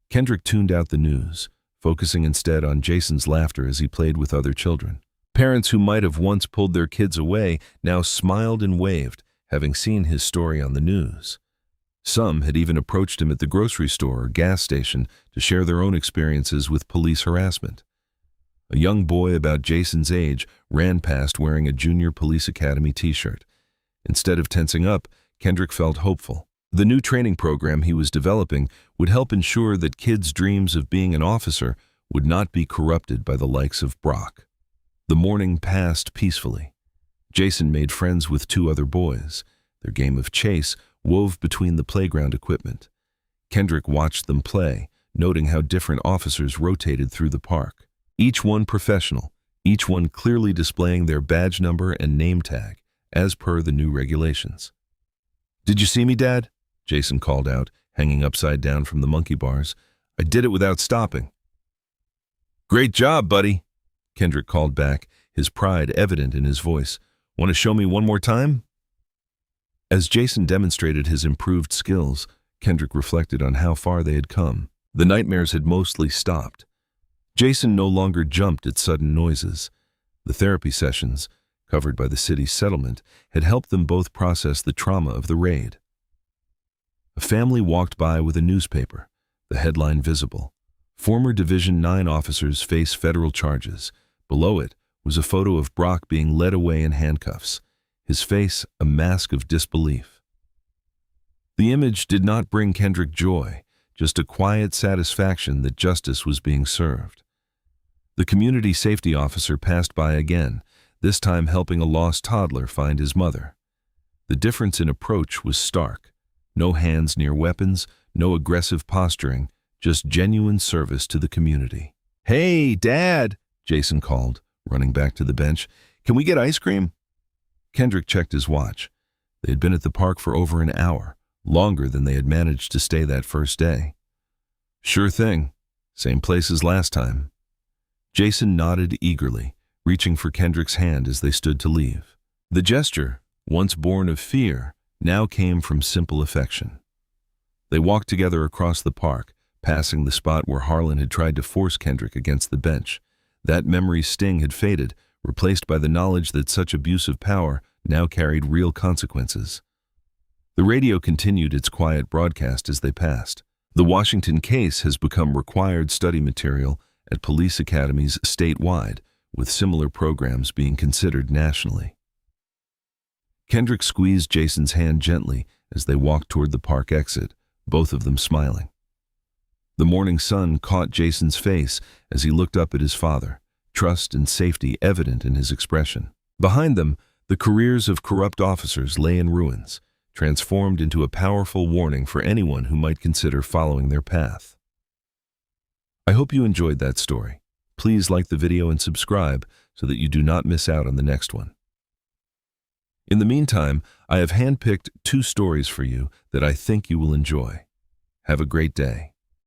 Kendrick tuned out the news, focusing instead on Jayson's laughter as he played with other children. Parents who might have once pulled their kids away now smiled and waved, having seen his story on the news. Some had even approached him at the grocery store or gas station to share their own experiences with police harassment. A young boy about Jayson's age ran past wearing a Junior Police Academy t-shirt. Instead of tensing up, Kendrick felt hopeful. The new training program he was developing would help ensure that kids' dreams of being an officer would not be corrupted by the likes of Brock. The morning passed peacefully. Jayson made friends with two other boys. Their game of chase wove between the playground equipment. Kendrick watched them play, noting how different officers rotated through the park. Each one professional, each one clearly displaying their badge number and name tag, as per the new regulations. "Did you see me, Dad?" Jayson called out, hanging upside down from the monkey bars. "I did it without stopping." "Great job, buddy," Kendrick called back, his pride evident in his voice. "Want to show me one more time?" As Jayson demonstrated his improved skills, Kendrick reflected on how far they had come. The nightmares had mostly stopped. Jayson no longer jumped at sudden noises. The therapy sessions, covered by the city's settlement, had helped them both process the trauma of the raid. A family walked by with a newspaper, the headline visible. Former Division 9 officers face federal charges. Below it was a photo of Brock being led away in handcuffs, his face a mask of disbelief. The image did not bring Kendrick joy, just a quiet satisfaction that justice was being served. The community safety officer passed by again, this time helping a lost toddler find his mother. The difference in approach was stark. No hands near weapons, no aggressive posturing, just genuine service to the community. "Hey, Dad," Jayson called, running back to the bench. "Can we get ice cream?" Kendrick checked his watch. They had been at the park for over an hour, longer than they had managed to stay that first day. "Sure thing. Same place as last time." Jayson nodded eagerly, reaching for Kendrick's hand as they stood to leave. The gesture, once born of fear, now came from simple affection. They walked together across the park, passing the spot where Harlan had tried to force Kendrick against the bench. That memory's sting had faded, replaced by the knowledge that such abuse of power now carried real consequences. The radio continued its quiet broadcast as they passed. The Washington case has become required study material at police academies statewide, with similar programs being considered nationally. Kendrick squeezed Jayson's hand gently as they walked toward the park exit, both of them smiling. The morning sun caught Jayson's face as he looked up at his father, trust and safety evident in his expression. Behind them, the careers of corrupt officers lay in ruins, transformed into a powerful warning for anyone who might consider following their path. I hope you enjoyed that story. Please like the video and subscribe so that you do not miss out on the next one. In the meantime, I have handpicked 2 stories for you that I think you will enjoy. Have a great day.